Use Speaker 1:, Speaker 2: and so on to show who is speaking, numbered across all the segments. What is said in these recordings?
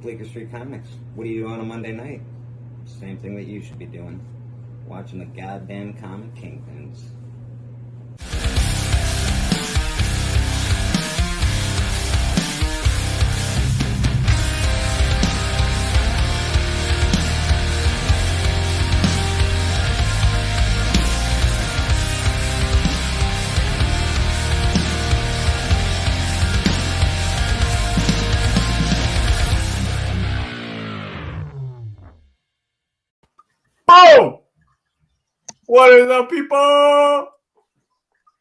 Speaker 1: Bleecker Street Comics. What do you do on a Monday night? Same thing that you should be doing. Watching the goddamn comic Kingpins.
Speaker 2: Oh! What is up, people?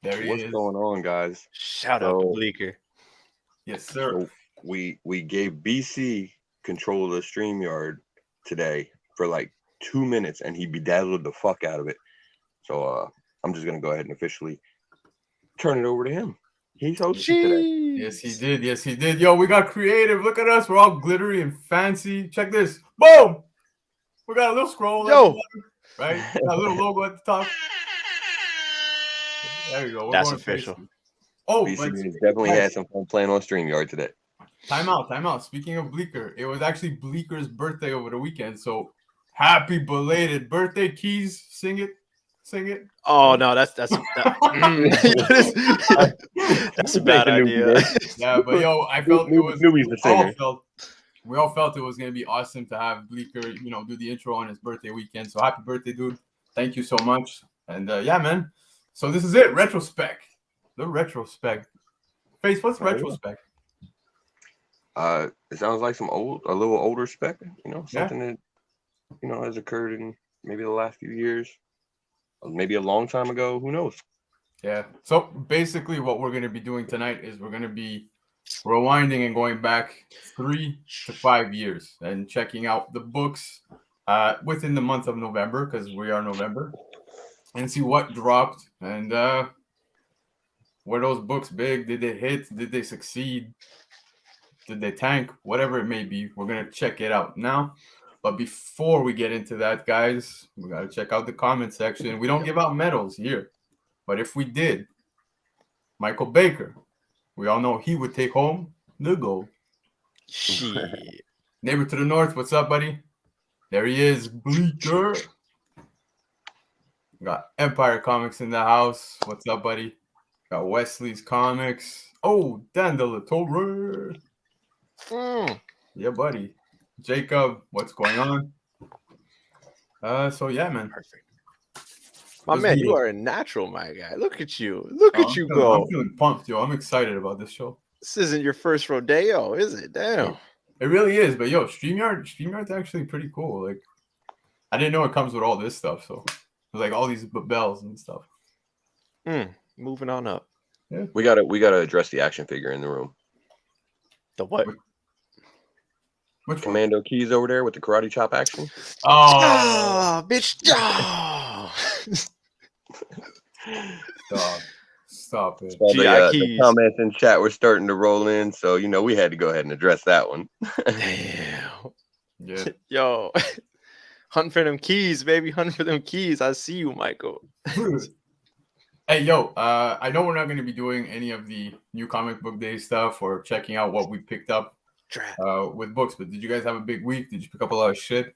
Speaker 2: There he
Speaker 3: What's
Speaker 2: is.
Speaker 3: going on, guys?
Speaker 4: Shout out to Bleecker.
Speaker 2: Yes, sir.
Speaker 3: So we gave BC control of the StreamYard today for like 2 minutes, and he bedazzled the fuck out of it. So I'm just gonna go ahead and officially turn it over to him. He's hosting today.
Speaker 2: Yes, he did. Yes, he did. Yo, we got creative. Look at us. We're all glittery and fancy. Check this. Boom! We got a little scroll.
Speaker 4: Yo!
Speaker 2: Right? Got a little logo at the top. There you go. We're
Speaker 4: That's
Speaker 2: going
Speaker 4: official.
Speaker 2: crazy. Oh,
Speaker 3: BC
Speaker 2: but
Speaker 3: definitely had some fun playing on StreamYard today.
Speaker 2: time out. Speaking of Bleecker, it was actually Bleecker's birthday over the weekend. So happy belated birthday, Keys. Sing it.
Speaker 4: Oh no, that's a bad idea.
Speaker 2: Yeah, but yo, I felt it was.
Speaker 3: Newbie's the singer.
Speaker 2: We all felt it was gonna be awesome to have Bleecker, do the intro on his birthday weekend. So happy birthday, dude! Thank you so much. And yeah, man. So this is it. Retro Spec. The Retro Spec. Face, what's Retro Spec?
Speaker 3: It sounds like a little older spec. Something that has occurred in maybe the last few years, maybe a long time ago. Who knows?
Speaker 2: Yeah. So basically, what we're gonna be doing tonight is we're gonna be rewinding and going back 3 to 5 years and checking out the books within the month of November, because we are November, and see what dropped and were those books big? Did they hit? Did they succeed? Did they tank? Whatever it may be, we're gonna check it out now. But before we get into that, guys, we gotta check out the comment section. We don't give out medals here, but if we did, Michael Baker, we all know he would take home the gold.
Speaker 4: Shit.
Speaker 2: Neighbor to the north, what's up, buddy? There he is, Bleecker. Got Empire Comics in the house. What's up, buddy? Got Wesley's Comics. Oh, Dan De La Torre. Yeah, buddy. Jacob, what's going on? So yeah, man.
Speaker 4: Perfect. My man, you are a natural, my guy. Look at you. Look at you go.
Speaker 2: I'm feeling pumped, yo. I'm excited about this show.
Speaker 4: This isn't your first rodeo, is it? Damn.
Speaker 2: It really is, but yo, StreamYard's actually pretty cool. Like, I didn't know it comes with all this stuff, so there's like all these bells and stuff.
Speaker 4: Moving on up.
Speaker 2: Yeah.
Speaker 3: We gotta address the action figure in the room.
Speaker 4: The what?
Speaker 2: Which
Speaker 3: Commando Keys over there with the karate chop action.
Speaker 4: Oh, bitch. Oh.
Speaker 2: Stop it.
Speaker 3: So the
Speaker 4: Keys.
Speaker 3: comments in chat were starting to roll in, so we had to go ahead and address that one.
Speaker 4: Damn.
Speaker 2: Yeah.
Speaker 4: Yo. Hunt for them keys, baby. Hunt for them keys. I see you, Michael.
Speaker 2: Hey, yo, I know we're not going to be doing any of the new comic book day stuff or checking out what we picked up with books, but did you guys have a big week? Did you pick up a lot of shit?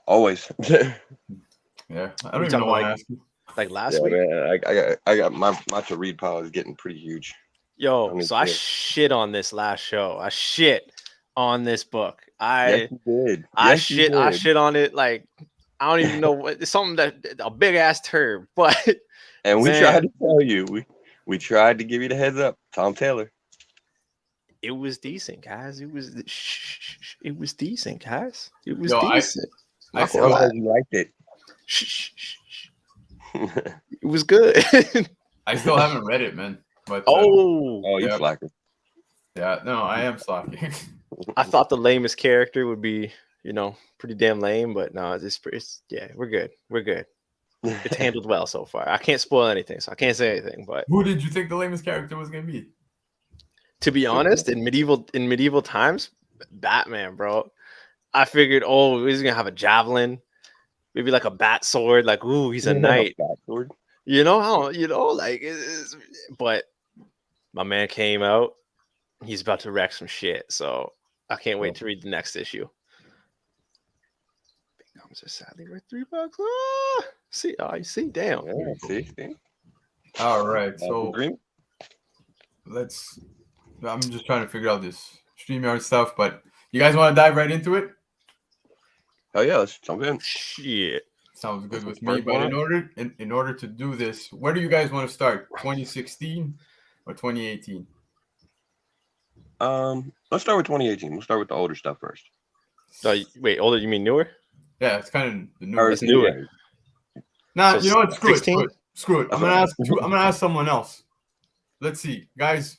Speaker 3: Always.
Speaker 2: Yeah, I don't even know why I asked you.
Speaker 4: Like last week?
Speaker 3: Man, I got my to read pile is getting pretty huge.
Speaker 4: Yo, so I shit on this last show. I shit on this book.
Speaker 3: Yes, you did.
Speaker 4: I shit on it like I don't even know what. It's something that a big ass term, but
Speaker 3: and we tried to tell you. We tried to give you the heads up. Tom Taylor.
Speaker 4: It was decent, guys. It was decent, guys. It was
Speaker 2: Yo,
Speaker 4: decent.
Speaker 3: I thought you liked it.
Speaker 4: It was good.
Speaker 2: I still haven't read it, man. But
Speaker 3: you
Speaker 2: yeah.
Speaker 3: slacker.
Speaker 2: Yeah, no, I am slacking.
Speaker 4: I thought the lamest character would be, pretty damn lame, but no, we're good. We're good. It's handled well so far. I can't spoil anything, so I can't say anything. But
Speaker 2: who did you think the lamest character was gonna be?
Speaker 4: To be honest, in medieval times, Batman, bro. I figured, he's gonna have a javelin, maybe like a bat sword. Like, ooh, he's a knight.
Speaker 3: Bat sword.
Speaker 4: But my man came out. He's about to wreck some shit. So I can't wait to read the next issue. Big comics are sadly worth $3. Ah! See, you see, damn.
Speaker 3: Yeah, see?
Speaker 2: All right,
Speaker 3: So
Speaker 2: so
Speaker 3: green.
Speaker 2: let's. I'm just trying to figure out this StreamYard stuff, but you guys want to dive right into it?
Speaker 3: Oh yeah, let's jump in.
Speaker 4: Shit.
Speaker 2: Sounds good
Speaker 3: That's
Speaker 2: with
Speaker 3: the
Speaker 2: me.
Speaker 3: first
Speaker 2: But
Speaker 3: one.
Speaker 2: in order to do this, where do you guys want to start? 2016 or 2018?
Speaker 3: Let's start with 2018. We'll start with the older stuff first.
Speaker 4: No, wait, older? You mean newer?
Speaker 2: Yeah, it's kind of the new.
Speaker 3: Or,
Speaker 4: That's newer.
Speaker 3: yeah,
Speaker 2: Nah,
Speaker 4: So
Speaker 2: you know what? Screw it.
Speaker 4: 16?
Speaker 2: Screw it.
Speaker 3: That's
Speaker 2: I'm gonna ask someone else. Let's see, guys.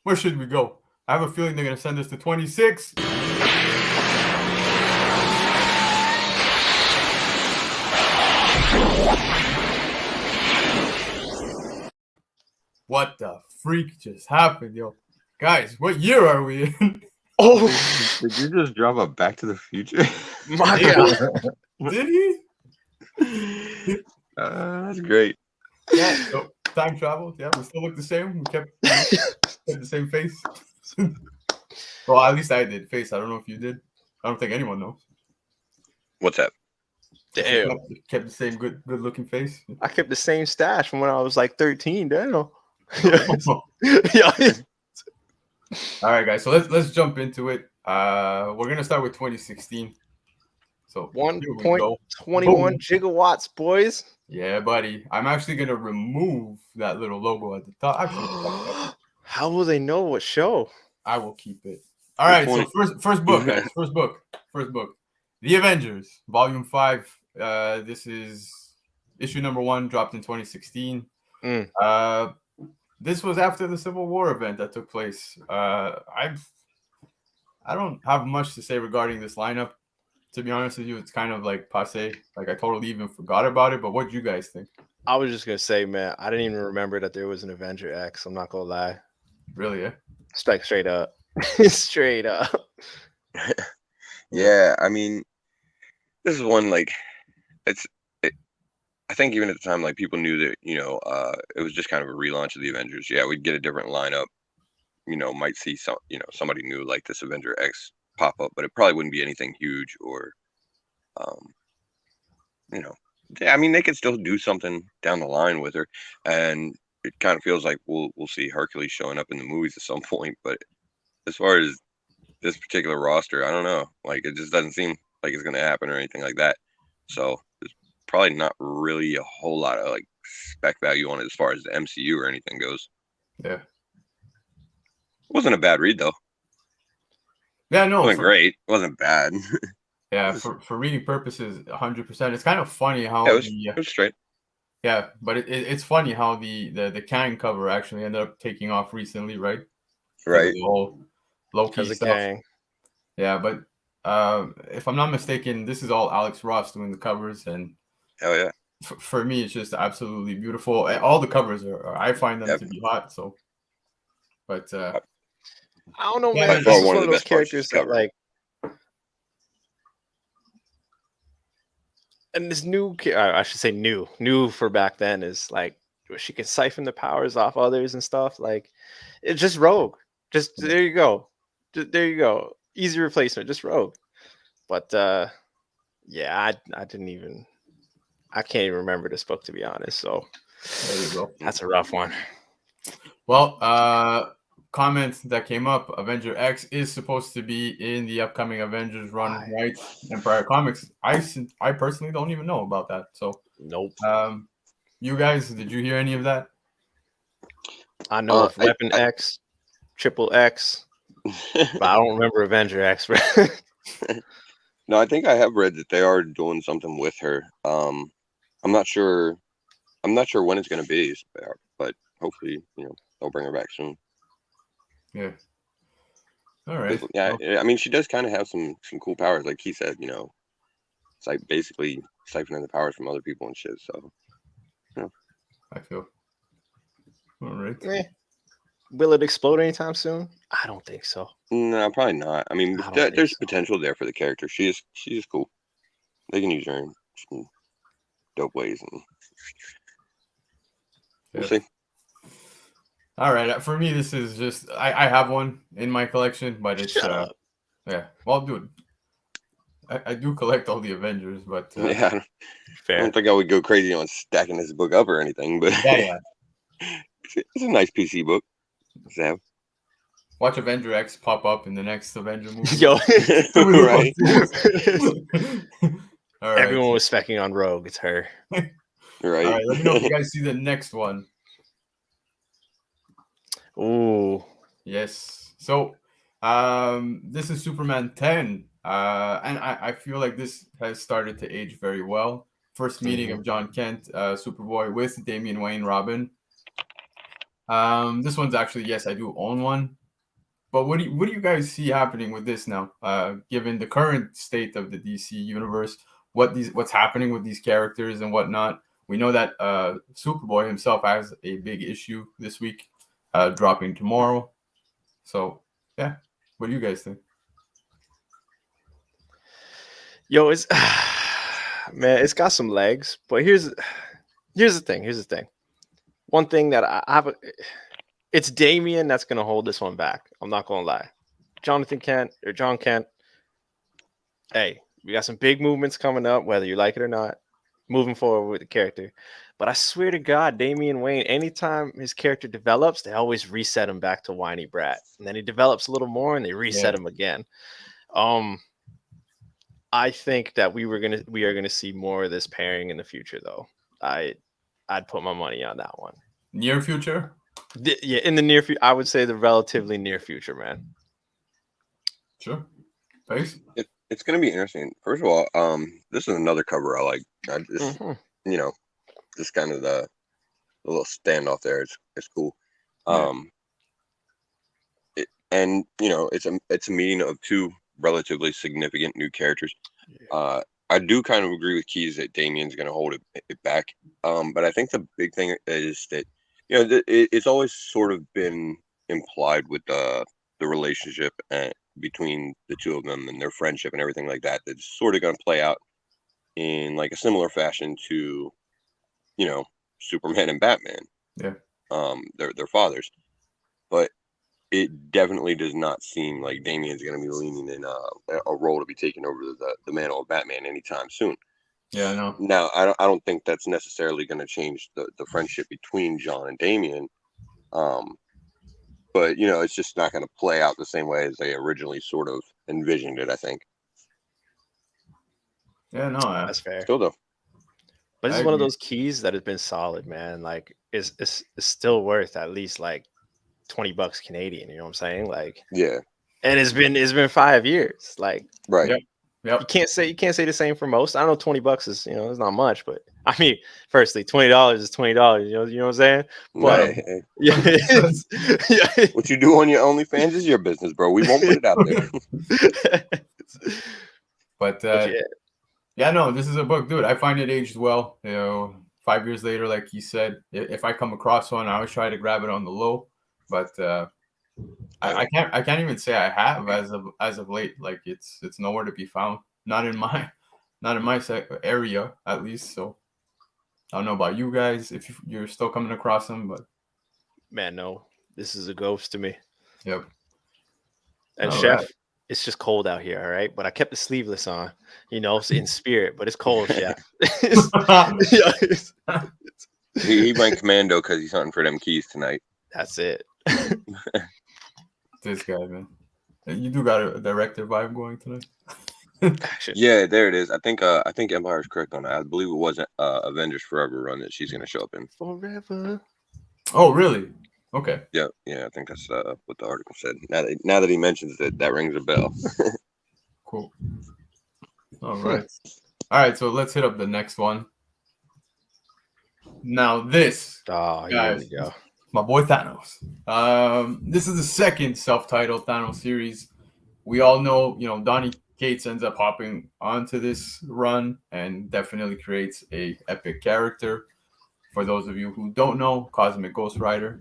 Speaker 2: Where should we go? I have a feeling they're gonna send us to 26. What the freak just happened, yo? Guys, what year are we in?
Speaker 4: Oh,
Speaker 3: Did you just drop a Back to the Future?
Speaker 4: my God.
Speaker 2: Did he?
Speaker 3: That's great.
Speaker 2: Yeah. So, time travel. Yeah, we still look the same. We kept the same face. Well, at least I did. Face. I don't know if you did. I don't think anyone knows.
Speaker 3: What's that?
Speaker 4: Damn.
Speaker 2: Kept the same good looking face.
Speaker 4: I kept the same stash from when I was like 13. Damn. Yeah.
Speaker 2: All right, guys. So let's jump into it. We're gonna start with 2016. So here we go.
Speaker 4: 1.21
Speaker 2: Boom.
Speaker 4: gigawatts, boys.
Speaker 2: Yeah, buddy. I'm actually gonna remove that little logo at the top. Actually, fuck that.
Speaker 4: How will they know what show?
Speaker 2: I will keep it. All right. So
Speaker 3: point.
Speaker 2: first book, guys. First book. The Avengers, Volume 5. This is issue number 1, dropped in 2016. This was after the Civil War event that took place. I don't have much to say regarding this lineup. To be honest with you, it's kind of like passe. Like I totally even forgot about it. But what do you guys think?
Speaker 4: I was just gonna say, man, I didn't even remember that there was an Avenger X. I'm not gonna lie.
Speaker 2: Really? Yeah.
Speaker 4: Spec straight up. Straight up.
Speaker 3: Yeah, I mean, this is one like I think even at the time, like people knew that it was just kind of a relaunch of the Avengers. Yeah, we'd get a different lineup. Might see somebody new like this Avenger X pop up, but it probably wouldn't be anything huge or, yeah, I mean they could still do something down the line with her, and it kind of feels like we'll see Hercules showing up in the movies at some point. But as far as this particular roster, I don't know. Like it just doesn't seem like it's going to happen or anything like that. So there's probably not really a whole lot of like spec value on it as far as the MCU or anything goes.
Speaker 2: Yeah.
Speaker 3: Wasn't a bad read though.
Speaker 2: Yeah, no.
Speaker 3: Wasn't great. Wasn't bad.
Speaker 2: Yeah, for reading purposes, 100%. It's kind of funny how
Speaker 3: it was straight.
Speaker 2: Yeah, but it's funny how the can cover actually ended up taking off recently, right?
Speaker 3: Right.
Speaker 2: The whole low-key stuff.
Speaker 4: Gang.
Speaker 2: Yeah, but if I'm not mistaken, this is all Alex Ross doing the covers, and
Speaker 3: hell yeah.
Speaker 2: For me, it's just absolutely beautiful. All the covers I find them to be hot. So, but
Speaker 4: I don't know,
Speaker 2: yeah,
Speaker 4: man. This is one of those characters that like. And this new, I should say new for back then is like she can siphon the powers off others and stuff. Like it's just Rogue. Just there you go. There you go. Easy replacement, just Rogue. But yeah, I can't even remember this book to be honest. So
Speaker 2: there you go.
Speaker 4: That's a rough one.
Speaker 2: Well, comment that came up: Avenger X is supposed to be in the upcoming Avengers run, right? Empire Comics. I personally don't even know about that. So
Speaker 4: nope.
Speaker 2: You guys, did you hear any of that?
Speaker 4: I know of Weapon X, Triple X, but I don't remember Avenger X.
Speaker 3: No, I think I have read that they are doing something with her. I'm not sure when it's going to be, but hopefully, they'll bring her back soon.
Speaker 2: Yeah. All right.
Speaker 3: Yeah, I mean, she does kind of have some cool powers, like he said. It's like basically siphoning the powers from other people and shit. So,
Speaker 2: I feel. All right.
Speaker 4: Will it explode anytime soon? I don't think so.
Speaker 3: No, probably not. I mean, there's potential there for the character. She is cool. They can use her in some dope ways, and we'll see.
Speaker 2: All right. For me, this is just I have one in my collection, but it's Yeah. Well, dude, I do collect all the Avengers, but
Speaker 3: Yeah, I
Speaker 4: Fair.
Speaker 3: don't think I would go crazy on stacking this book up or anything, but
Speaker 2: yeah.
Speaker 3: it's a nice PC book. So,
Speaker 2: Watch Avenger X pop up in the next Avenger movie.
Speaker 4: Yo,
Speaker 3: right?
Speaker 2: All right.
Speaker 4: everyone was specking on Rogue. It's her.
Speaker 3: Right.
Speaker 2: All right. Let me know if you guys see the next one.
Speaker 4: Ooh.
Speaker 2: Yes. So, this is Superman 10. And I feel like this has started to age very well. First meeting of John Kent, Superboy, with Damian Wayne, Robin. This one's actually, yes, I do own one. But what do you guys see happening with this now? Given the current state of the DC universe, what's happening with these characters and whatnot. We know that Superboy himself has a big issue this week, dropping tomorrow. So yeah, what do you guys think?
Speaker 4: Yo, it's man, it's got some legs, but here's the thing. One thing that I have, it's Damian that's gonna hold this one back. I'm not gonna lie. John Kent. Hey, we got some big movements coming up, whether you like it or not, moving forward with the character. But I swear to God, Damian Wayne, anytime his character develops, they always reset him back to whiny brat. And then he develops a little more and they reset him again. I think that we are gonna see more of this pairing in the future, though. I'd put my money on that one.
Speaker 2: Near future?
Speaker 4: Yeah, in the near future, I would say the relatively near future, man.
Speaker 2: Sure. Face?
Speaker 3: It's going to be interesting. First of all, this is another cover I like. You know, just kind of the little standoff there. It's cool. And you know, it's a meeting of two relatively significant new characters. I do kind of agree with Keys that Damian's going to hold it back. But I think the big thing is that, you know, it's always sort of been implied with the relationship between the two of them and their friendship and everything like that. That's sort of going to play out in like a similar fashion to, you know, Superman and Batman.
Speaker 2: Yeah.
Speaker 3: Their fathers. But it definitely does not seem like Damian's going to be leaning in a role to be taking over the mantle of Batman anytime soon.
Speaker 2: Yeah, I know.
Speaker 3: Now, I don't think that's necessarily going to change the friendship between John and Damian. But, you know, it's just not going to play out the same way as they originally sort of envisioned it, I think.
Speaker 2: Yeah, no.
Speaker 4: That's fair.
Speaker 3: Still, though.
Speaker 4: But this is one of those keys that has been solid, man. Like, it's still worth at least like $20 Canadian. You know what I'm saying? Like,
Speaker 3: yeah.
Speaker 4: And it's been 5 years. Like,
Speaker 3: right.
Speaker 2: Yep.
Speaker 4: You can't say the same for most. I know $20 is, you know, it's not much, but I mean, firstly, $20 is $20. You know what I'm saying? But
Speaker 3: yeah, what you do on your OnlyFans is your business, bro. We won't put it out there.
Speaker 2: But yeah, no, this is a book, dude. I find it aged well. You know, 5 years later, like he said, if I come across one, I always try to grab it on the low. But I can't even say I have as of late. Like it's nowhere to be found. Not in my area at least. So I don't know about you guys if you're still coming across them, but
Speaker 4: man, no, this is a ghost to me.
Speaker 2: Yep.
Speaker 4: And Chef, it's just cold out here, all right. But I kept the sleeveless on, you know, in spirit. But it's cold, Chef.
Speaker 3: He went commando because he's hunting for them keys tonight.
Speaker 4: That's it.
Speaker 2: This guy, man. You do got a director vibe going tonight.
Speaker 3: Yeah, there it is. I think Empire is correct on that. I believe it wasn't Avengers Forever run that she's gonna show up in.
Speaker 4: Forever.
Speaker 2: Oh, really? Okay.
Speaker 3: Yeah, I think that's what the article said. Now that he mentions it, that rings a bell.
Speaker 2: Cool. All right. So let's hit up the next one. Now this,
Speaker 4: here we go.
Speaker 2: My boy Thanos. This is the second self-titled Thanos series. We all know, you know, Donny Cates ends up hopping onto this run and definitely creates a epic character. For those of you who don't know, Cosmic Ghost Rider,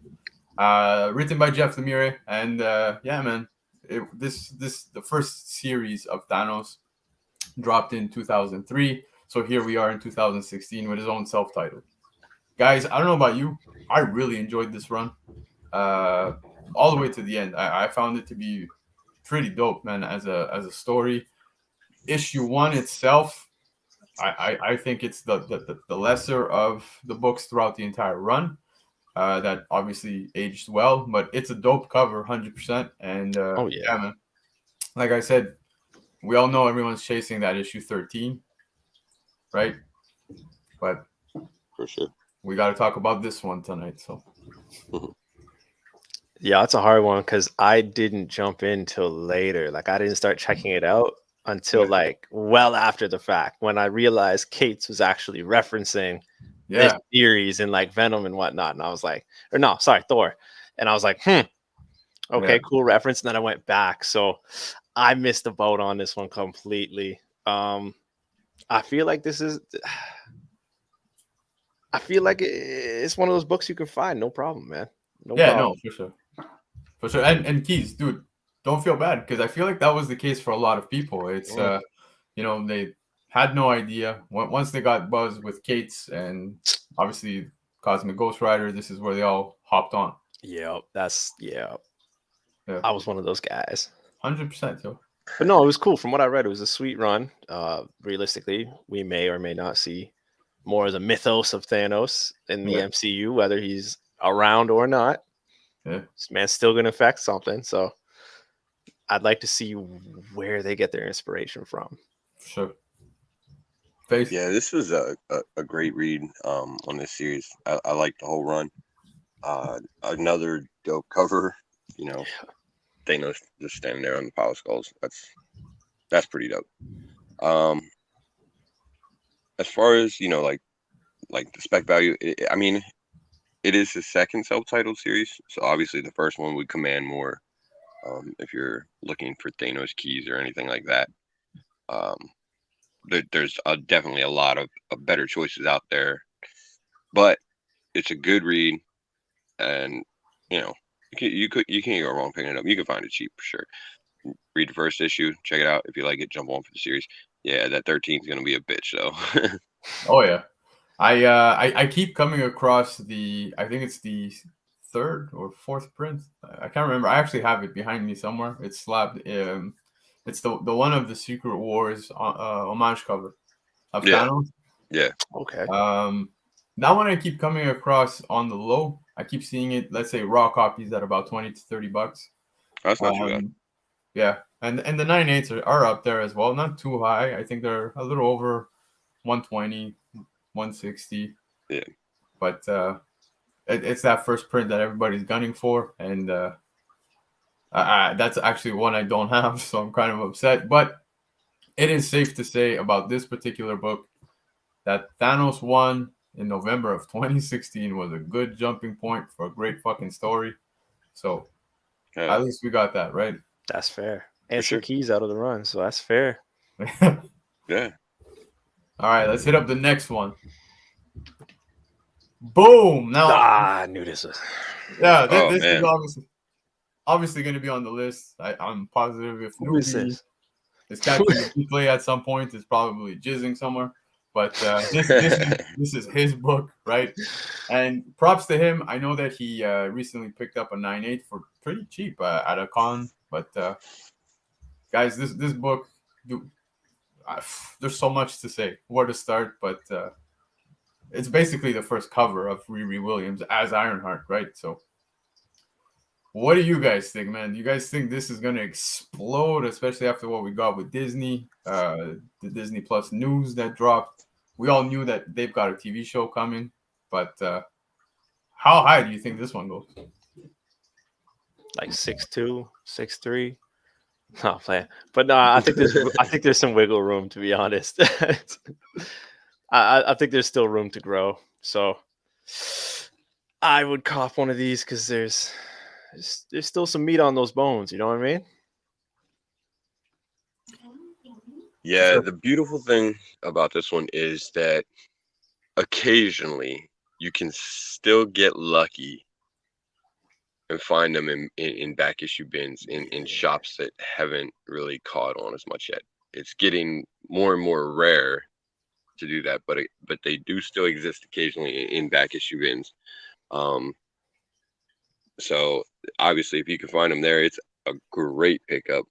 Speaker 2: written by Jeff Lemire, and yeah, man, the first series of Thanos dropped in 2003. So here we are in 2016 with his own self-titled. Guys, I don't know about you. I really enjoyed this run all the way to the end. I found it to be pretty dope, man. As a story, issue 1 itself, I think it's the lesser of the books throughout the entire run. That obviously aged well, but it's a dope cover, 100%. And
Speaker 4: Oh
Speaker 2: yeah,
Speaker 4: yeah.
Speaker 2: man. Like I said, we all know everyone's chasing that issue 13, right? But
Speaker 3: For sure.
Speaker 2: we got to talk about this one tonight. So
Speaker 4: Yeah, it's a hard one because I didn't jump in till later. Like I didn't start checking it out until
Speaker 2: Yeah.
Speaker 4: like well after the fact when I realized Kate's was actually referencing this
Speaker 2: yeah,
Speaker 4: series and like Venom and whatnot. And I was like, or no, sorry, Thor. And I was like, okay,
Speaker 2: Yeah.
Speaker 4: cool reference. And then I went back. So I missed the boat on this one completely. I feel like this is I feel like it's one of those books you can find, no problem, man. No
Speaker 2: yeah,
Speaker 4: problem.
Speaker 2: no, for sure. And Keys, dude, don't feel bad because I feel like that was the case for a lot of people. It's they had no idea once they got buzz with Kate's and obviously Cosmic Ghost Rider. This is where they all hopped on.
Speaker 4: Yeah,
Speaker 2: Yeah,
Speaker 4: I was one of those guys.
Speaker 2: 100%, yo.
Speaker 4: But no, it was cool. From what I read, it was a sweet run. Realistically, we may or may not see more of the mythos of Thanos in the
Speaker 2: Yeah.
Speaker 4: MCU, whether he's around or not.
Speaker 2: Yeah.
Speaker 4: This man's still going to affect something. So I'd like to see where they get their inspiration from.
Speaker 2: Sure. Face.
Speaker 3: Yeah, this was a great read on this series. I like the whole run. Another dope cover, Thanos just standing there on the pile of skulls. That's pretty dope. As far as like the spec value, I mean, it is his second self-titled series, so obviously the first one would command more. If you're looking for Thanos keys or anything like that, there's definitely a lot of better choices out there, but it's a good read, and you can't go wrong picking it up. You can find it cheap for sure. Read the first issue, check it out. If you like it, jump on for the series. Yeah, that 13 is gonna be a bitch though.
Speaker 2: Oh yeah. I keep coming across I think it's the 3rd or 4th print. I can't remember. I actually have it behind me somewhere. It's slabbed. It's the one of the Secret Wars homage cover of
Speaker 3: Yeah.
Speaker 2: Thanos.
Speaker 3: Yeah.
Speaker 4: Okay.
Speaker 2: That one I keep coming across on the low. I keep seeing it. Let's say raw copies at about $20 to $30.
Speaker 3: That's not too bad.
Speaker 2: Yeah, and the 9/8 are up there as well. Not too high. I think they're a little over 120, 160.
Speaker 3: Yeah.
Speaker 2: But it's that first print that everybody's gunning for, and that's actually one I don't have, so I'm kind of upset. But it is safe to say about this particular book that Thanos 1 in November of 2016 was a good jumping point for a great fucking story. So at least we got that, right?
Speaker 4: That's fair. And
Speaker 3: For
Speaker 4: some
Speaker 3: sure.
Speaker 4: keys out of the run, so that's fair.
Speaker 3: Yeah.
Speaker 2: All right, let's hit up the next one. Boom! Now,
Speaker 4: I knew this was.
Speaker 2: yeah,
Speaker 3: Oh,
Speaker 2: this
Speaker 3: man.
Speaker 2: is obviously going to be on the list. I'm positive if
Speaker 4: Who is
Speaker 2: Newbie
Speaker 4: this?
Speaker 2: is catching the replay at some point, is probably jizzing somewhere. But this is his book, right? And props to him. I know that he recently picked up a 9/8 for pretty cheap at a con. But guys, this book, there's so much to say. Where to start? But it's basically the first cover of Riri Williams as Ironheart, right? So what do you guys think, man? You guys think this is going to explode, especially after what we got with Disney, the Disney Plus news that dropped? We all knew that they've got a TV show coming, but how high do you think this one goes?
Speaker 4: Like 6'2", 6'3". No, plan. But no, I think there's some wiggle room, to be honest. I think there's still room to grow. So I would cop one of these because there's still some meat on those bones. You know what I mean?
Speaker 3: Yeah, the beautiful thing about this one is that occasionally you can still get lucky and find them in back issue bins in shops that haven't really caught on as much yet. It's getting more and more rare to do that, but they do still exist occasionally in back issue bins. So obviously, if you can find them there, it's a great pickup.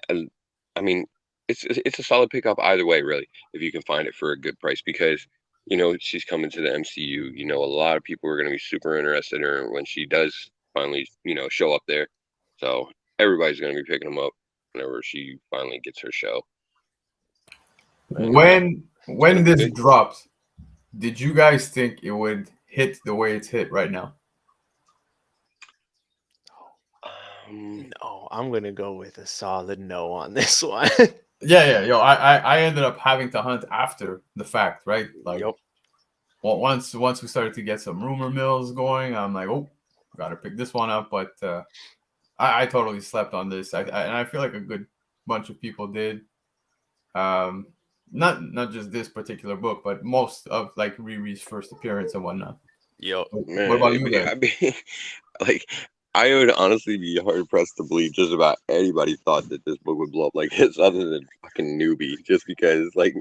Speaker 3: I mean, it's a solid pickup either way, really, if you can find it for a good price, because she's coming to the MCU. A lot of people are going to be super interested in her when she does finally show up there. So everybody's going to be picking them up whenever she finally gets her show. And,
Speaker 2: When this
Speaker 3: big.
Speaker 2: dropped, did you guys think it would hit the way it's hit right now?
Speaker 4: No, I'm gonna go with a solid no on this one.
Speaker 2: Yeah. Yo, I ended up having to hunt after the fact, right? Like,
Speaker 4: Yep.
Speaker 2: well, once we started to get some rumor mills going, I'm like, oh, gotta pick this one up. But I totally slept on this. And I feel like a good bunch of people did. Not just this particular book, but most of like Riri's first appearance and whatnot.
Speaker 4: Yep.
Speaker 2: What about you guys?
Speaker 3: Like, I would honestly be hard pressed to believe just about anybody thought that this book would blow up like this, other than fucking newbie, just because like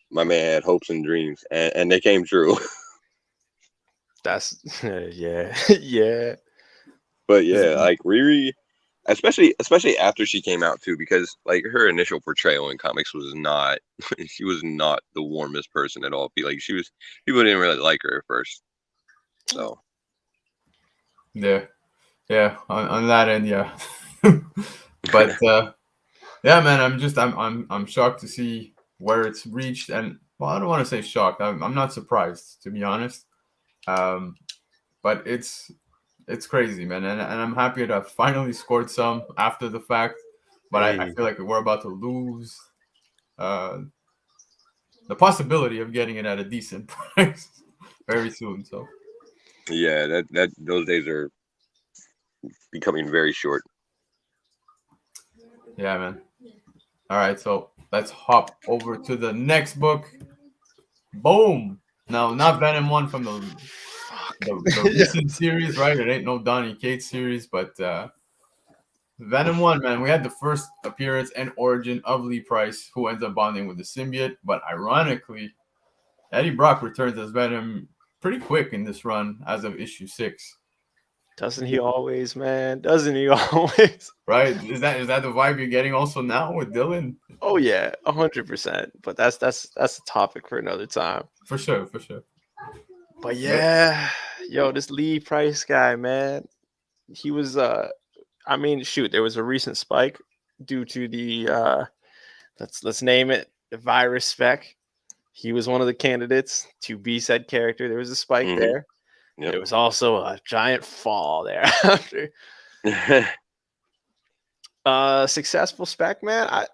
Speaker 3: my man had hopes and dreams, and they came true.
Speaker 4: That's yeah, yeah.
Speaker 3: But yeah, like Riri, especially after she came out too, because like her initial portrayal in comics was not she was not the warmest person at all. Like people didn't really like her at first. So
Speaker 2: yeah, on that end, yeah. But yeah, man, I'm shocked to see where it's reached, and well, I don't want to say shocked. I'm not surprised, to be honest. But it's crazy, man, and I'm happy to have finally scored some after the fact. But I feel like we're about to lose the possibility of getting it at a decent price very soon. So
Speaker 3: yeah, that those days are becoming very short.
Speaker 2: yeah, man. All right, so let's hop over to the next book. Boom. No, not Venom 1 from the recent series, right? It ain't no Donny Cates series, but Venom 1, man. We had the first appearance and origin of Lee Price, who ends up bonding with the symbiote. But ironically, Eddie Brock returns as Venom pretty quick in this run as of issue 6.
Speaker 4: Doesn't he always, man? Doesn't he always?
Speaker 2: Right? Is that the vibe you're getting also now with Dylan?
Speaker 4: Oh yeah, 100%. But that's a topic for another time.
Speaker 2: For sure.
Speaker 4: But yeah, yo, this Lee Price guy, man, he was I mean, shoot, there was a recent spike due to the let's name it the virus spec. He was one of the candidates to be said character. There was a spike there.
Speaker 3: Yep.
Speaker 4: There was also a giant fall there after. Successful spec, man. I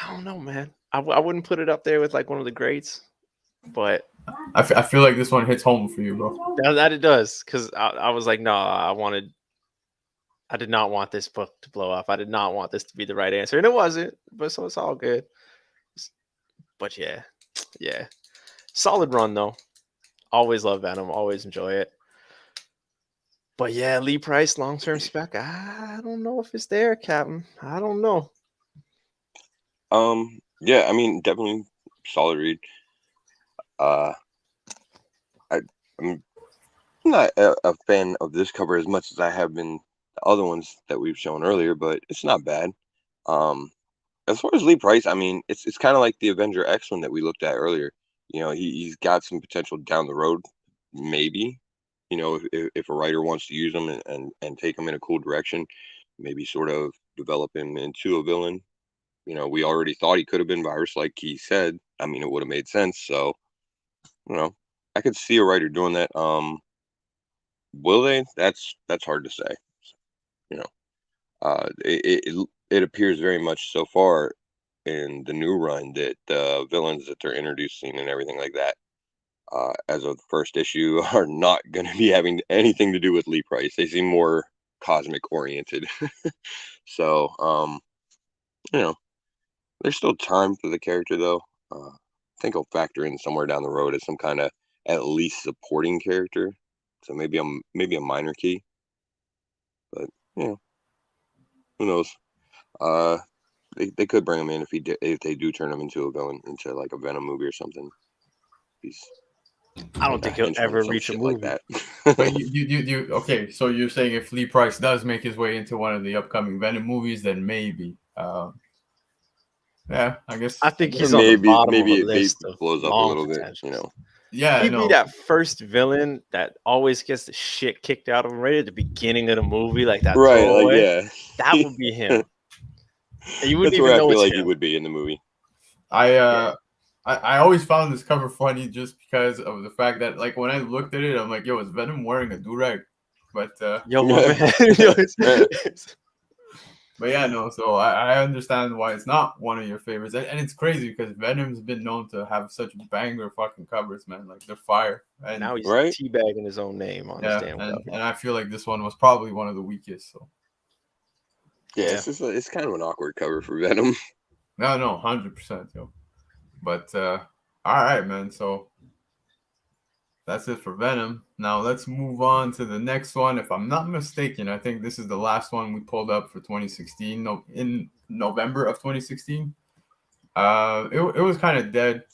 Speaker 4: don't know, man. I wouldn't put it up there with like one of the greats, but
Speaker 2: I feel like this one hits home for you, bro.
Speaker 4: that it does, because I was like, no, I did not want this book to blow up. I did not want this to be the right answer, and it wasn't. But so it's all good. But yeah, solid run though. Always love Venom. Always enjoy it. But yeah, Lee Price long-term spec. I don't know if it's there, Captain. I don't know.
Speaker 3: Yeah, I mean, definitely solid read. I'm not a fan of this cover as much as I have been the other ones that we've shown earlier, but it's not bad. As far as Lee Price, I mean, it's kind of like the Avenger X one that we looked at earlier. He's got some potential down the road, maybe. If a writer wants to use him and take him in a cool direction, maybe sort of develop him into a villain. We already thought he could have been Virus, like he said. I mean, it would have made sense. So, I could see a writer doing that. Will they? That's hard to say. It appears very much so far in the new run that the villains that they're introducing and everything like that, as of the first issue, are not going to be having anything to do with Lee Price. They seem more cosmic oriented. So, there's still time for the character though. I think I'll factor in somewhere down the road as some kind of at least supporting character. So maybe a minor key. But who knows? They could bring him in if they do turn him into a villain, into like a Venom movie or something. He's
Speaker 4: I don't think he'll
Speaker 3: henchman,
Speaker 4: ever
Speaker 3: some
Speaker 4: reach a
Speaker 3: shit
Speaker 4: movie.
Speaker 3: like that.
Speaker 2: But you okay? So you're saying if Lee Price does make his way into one of the upcoming Venom movies, then maybe. Yeah, I guess.
Speaker 4: I think
Speaker 3: Or
Speaker 4: he's on the
Speaker 3: maybe
Speaker 4: bottom of a
Speaker 3: it
Speaker 4: list of
Speaker 3: blows up a
Speaker 4: long
Speaker 3: little bit,
Speaker 4: potentials.
Speaker 2: Yeah,
Speaker 4: He'd be
Speaker 2: no.
Speaker 4: that first villain that always gets the shit kicked out of him right at the beginning of the movie, like that
Speaker 3: Right? Like,
Speaker 4: throwaway.
Speaker 3: yeah,
Speaker 4: That would be him. And you wouldn't
Speaker 3: that's
Speaker 4: even
Speaker 3: where I
Speaker 4: know
Speaker 3: feel
Speaker 4: it's
Speaker 3: like he
Speaker 4: him.
Speaker 3: would be in the movie.
Speaker 2: I always found this cover funny just because of the fact that, like, when I looked at it, I'm like, yo, is Venom wearing a do-rag? But
Speaker 4: Yo, my man. Yo,
Speaker 2: but yeah, no. So I understand why it's not one of your favorites, and it's crazy because Venom's been known to have such banger fucking covers, man. Like they're fire. And
Speaker 4: now he's
Speaker 3: Right?
Speaker 4: teabagging his own name on his
Speaker 2: yeah,
Speaker 4: damn
Speaker 2: and
Speaker 4: cover.
Speaker 2: I feel like this one was probably one of the weakest. So
Speaker 3: Yeah,
Speaker 4: Yeah.
Speaker 3: it's just it's kind of an awkward cover for Venom.
Speaker 2: no, 100%, yo. But all right, man. So that's it for Venom. Now let's move on to the next one. If I'm not mistaken, I think this is the last one we pulled up for 2016. No, in November of 2016. It was kind of dead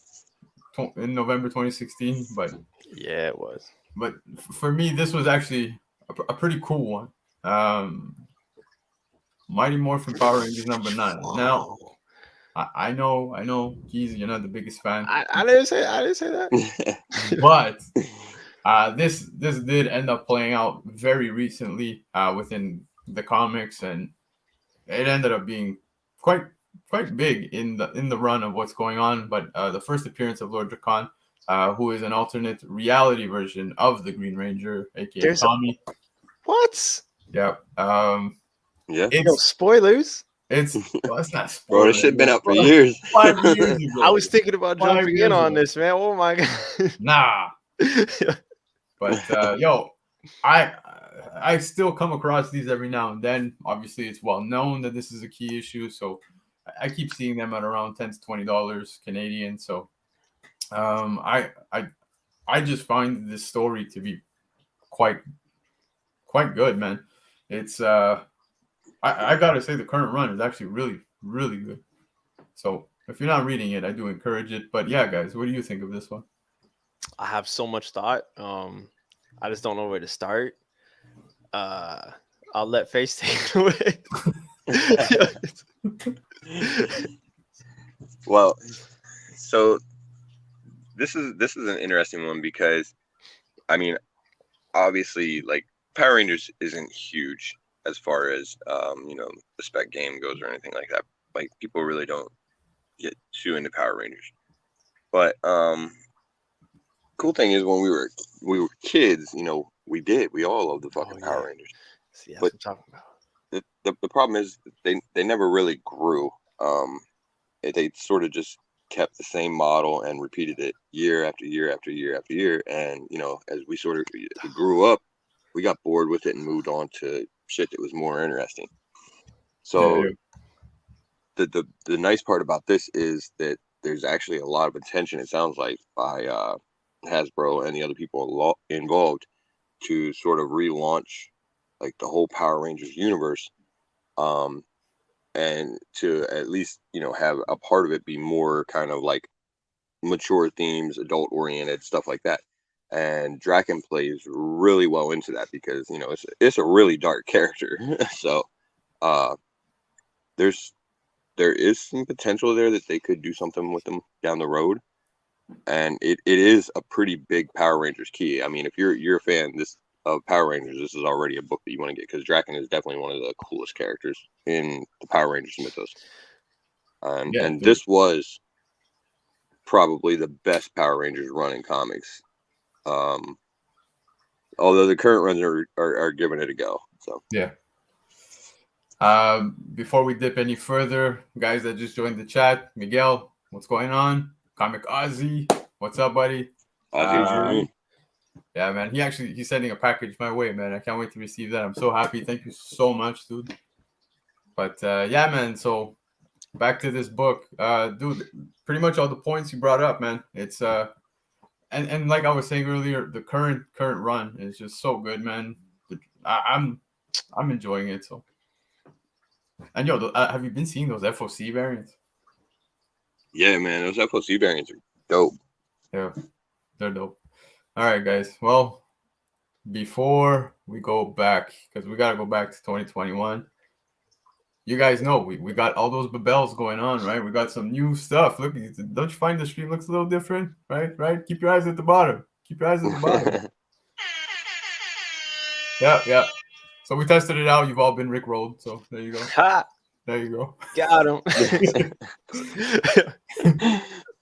Speaker 2: in November 2016, but
Speaker 4: Yeah, it was.
Speaker 2: But for me, this was actually a pretty cool one. Mighty Morphin Power Rangers number 9. Now, I know, Keys, you're not the biggest fan,
Speaker 4: I didn't say that.
Speaker 2: but this did end up playing out very recently within the comics, and it ended up being quite big in the run of what's going on. But the first appearance of Lord Dracon, who is an alternate reality version of the Green Ranger, aka Tommy.
Speaker 4: What?
Speaker 2: Yeah.
Speaker 3: Yeah.
Speaker 4: No spoilers.
Speaker 2: It's not spoilers.
Speaker 3: Bro, this shit been out for years.
Speaker 2: 5 years ago.
Speaker 4: I was thinking about
Speaker 2: 5
Speaker 4: jumping
Speaker 2: years
Speaker 4: in on
Speaker 2: ago.
Speaker 4: this, man. Oh my god.
Speaker 2: Nah. But yo, I still come across these every now and then. Obviously, it's well known that this is a key issue, so I keep seeing them at around $10 to $20 Canadian. So, I just find this story to be quite good, man. It's I gotta say the current run is actually really good. So if you're not reading it, I do encourage it. But yeah, guys, what do you think of this one?
Speaker 4: I have so much thought. I just don't know where to start. I'll let Face take it away.
Speaker 3: Well, so this is an interesting one because, I mean, obviously, like Power Rangers isn't huge as far as the spec game goes or anything like that. Like people really don't get too into Power Rangers. But cool thing is when we were kids, we all loved the fucking Power Rangers.
Speaker 4: See, that's
Speaker 3: but
Speaker 4: what I'm talking about.
Speaker 3: The problem is they never really grew. They sort of just kept the same model and repeated it year after year after year after year. And as we sort of grew up, we got bored with it and moved on to shit that was more interesting. So the nice part about this is that there's actually a lot of attention, it sounds like, by Hasbro and the other people involved to sort of relaunch like the whole Power Rangers universe, and to at least have a part of it be more kind of like mature themes, adult oriented stuff like that. And Draken plays really well into that because it's a really dark character. So there is some potential there that they could do something with them down the road. And it is a pretty big Power Rangers key. I mean, if you're a fan of Power Rangers, this is already a book that you want to get because Draken is definitely one of the coolest characters in the Power Rangers mythos. And this was probably the best Power Rangers run in comics. Although the current runs are giving it a go. So
Speaker 2: yeah. Before we dip any further, guys that just joined the chat, Miguel, what's going on? Comic Ozzy, what's up, buddy? Yeah, man. He's sending a package my way, man. I can't wait to receive that. I'm so happy. Thank you so much, dude. But yeah, man. So back to this book, dude. Pretty much all the points you brought up, man. It's and like I was saying earlier, the current run is just so good, man. I'm enjoying it. So, and yo, have you been seeing those FOC variants?
Speaker 3: Yeah, man, those FOC variants are dope.
Speaker 2: Yeah, they're dope. All right, guys. Well, before we go back, because we got to go back to 2021, you guys know we got all those babels going on, right? We got some new stuff. Look, don't you find the stream looks a little different, right? Right? Keep your eyes at the bottom. Keep your eyes at the bottom. Yeah. So we tested it out. You've all been rickrolled. So there you go.
Speaker 4: Ha!
Speaker 2: There you go.
Speaker 4: Got him.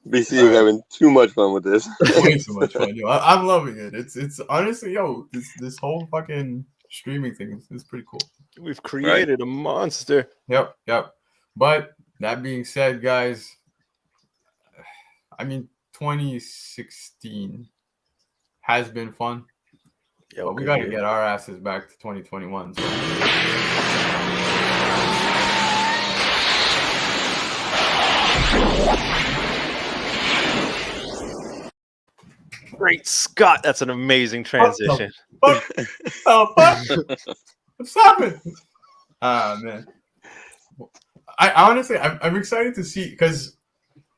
Speaker 3: BC is having too much fun with this.
Speaker 2: Way too much fun. Yo, I'm loving it. It's honestly, yo, this whole fucking streaming thing is pretty cool.
Speaker 4: We've created a monster.
Speaker 2: Yep. But that being said, guys, I mean, 2016 has been fun.
Speaker 4: Yeah,
Speaker 2: but we got to get our asses back to 2021. So.
Speaker 4: Great Scott, that's an amazing transition.
Speaker 2: Fuck. Stop it. Man. I honestly, I'm excited to see, because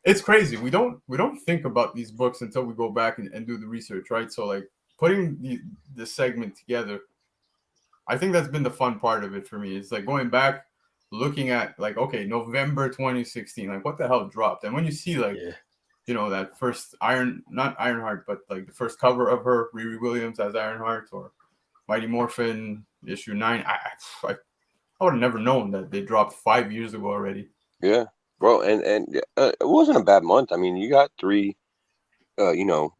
Speaker 2: it's crazy. We don't think about these books until we go back and do the research, right? So like putting the segment together, I think that's been the fun part of it for me. It's like going back, looking at like, okay, November 2016, like what the hell dropped? And when you see like, you know, that first not Ironheart, but like the first cover of her, Riri Williams as Ironheart, or Mighty Morphin issue 9, I would have never known that they dropped 5 years ago already.
Speaker 3: Yeah, bro, and it wasn't a bad month. I mean, you got 3, you know,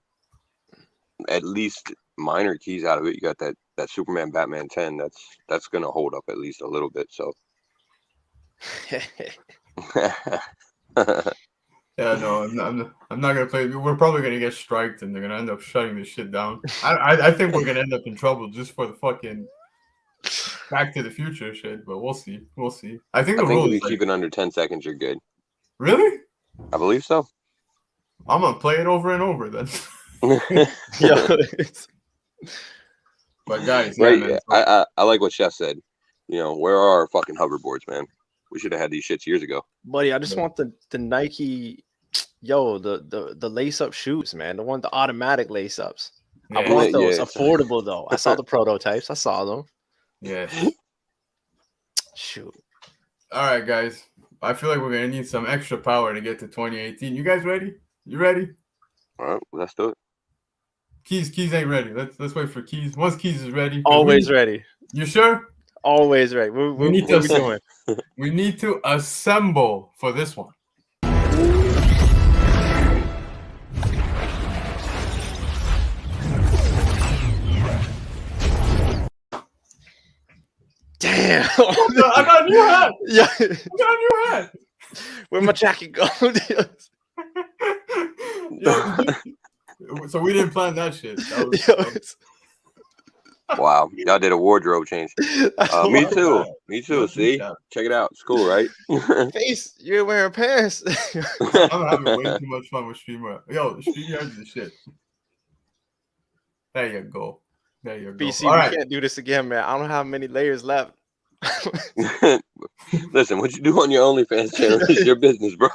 Speaker 3: at least minor keys out of it. You got that Superman Batman 10. That's gonna hold up at least a little bit. So.
Speaker 2: Yeah, no, I'm not gonna play. We're probably gonna get striked, and they're gonna end up shutting this shit down. I think we're gonna end up in trouble just for the fucking Back to the Future shit. But we'll see. I think
Speaker 3: if you keep it under 10 seconds, you're good.
Speaker 2: Really?
Speaker 3: I believe so.
Speaker 2: I'm gonna play it over and over then.
Speaker 4: Yeah.
Speaker 2: But guys,
Speaker 3: right?
Speaker 2: man,
Speaker 3: I like what Chef said. You know, where are our fucking hoverboards, man? We should have had these shits years ago.
Speaker 4: Buddy, I just want the Nike, the lace up shoes, man. The automatic lace ups. I want those. Affordable though. I saw the prototypes. I saw them.
Speaker 2: Yeah.
Speaker 4: Shoot.
Speaker 2: All right, guys. I feel like we're gonna need some extra power to get to 2018. You guys ready? You ready?
Speaker 3: All right, let's do it.
Speaker 2: Keys ain't ready. Let's wait for Keys. Once Keys is ready.
Speaker 4: Always ready.
Speaker 2: You sure?
Speaker 4: Always ready.
Speaker 2: We need to doing? We need to assemble for this one.
Speaker 4: Damn.
Speaker 2: I got a new hat.
Speaker 4: Yeah.
Speaker 2: I got a new hat.
Speaker 4: Where'd my jacket go?
Speaker 2: So we didn't plan that shit.
Speaker 3: Wow, y'all did a wardrobe change. Me too. See, check it out. It's cool, right?
Speaker 4: Face, you're wearing pants.
Speaker 2: I'm having way too much fun with StreamYard. Yo, StreamYard is the shit. There you go.
Speaker 4: BC,
Speaker 2: All
Speaker 4: we can't do this again, man. I don't have many layers left.
Speaker 3: Listen, what you do on your OnlyFans channel is your business, bro.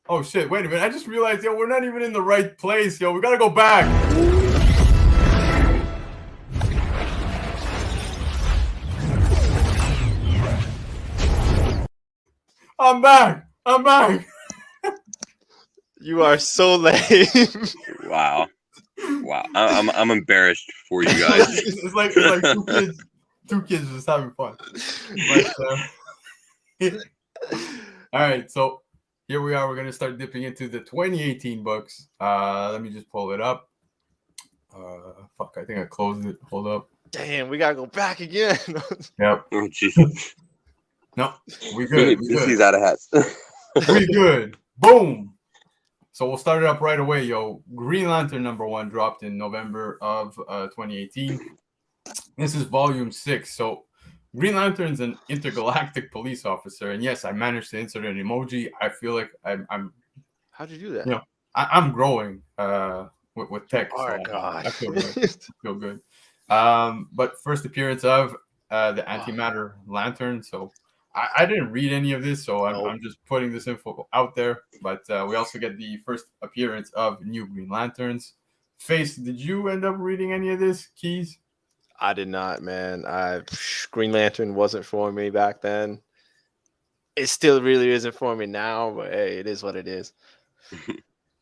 Speaker 2: Oh shit, wait a minute. I just realized, yo, we're not even in the right place, yo. We gotta go back. I'm back.
Speaker 3: You are so lame. Wow. I'm embarrassed for you guys.
Speaker 2: It's like two kids just having fun. But, all right, so here we are. We're gonna start dipping into the 2018 books. Let me just pull it up. Fuck, I think I closed it. Hold up.
Speaker 4: Damn, we gotta go back again.
Speaker 2: Yep.
Speaker 3: Oh, Jesus.
Speaker 2: No, we good.
Speaker 3: He's out of hats.
Speaker 2: We good. Boom. So we'll start it up right away, yo. Green Lantern #1 dropped in November of 2018. This is volume 6. So Green Lantern's an intergalactic police officer, and yes, I managed to insert an emoji. I feel like I'm.
Speaker 4: How'd you do that?
Speaker 2: You know, I'm growing with tech.
Speaker 4: Oh
Speaker 2: so
Speaker 4: God,
Speaker 2: I feel good. I feel good. But first appearance of the Antimatter Lantern. So I didn't read any of this, so
Speaker 4: Nope.
Speaker 2: I'm just putting this info out there. But we also get the first appearance of new Green Lanterns. Face, did you end up reading any of this, Keys?
Speaker 4: I did not, man. Green Lantern wasn't for me back then. It still really isn't for me now, but hey, it is what it is.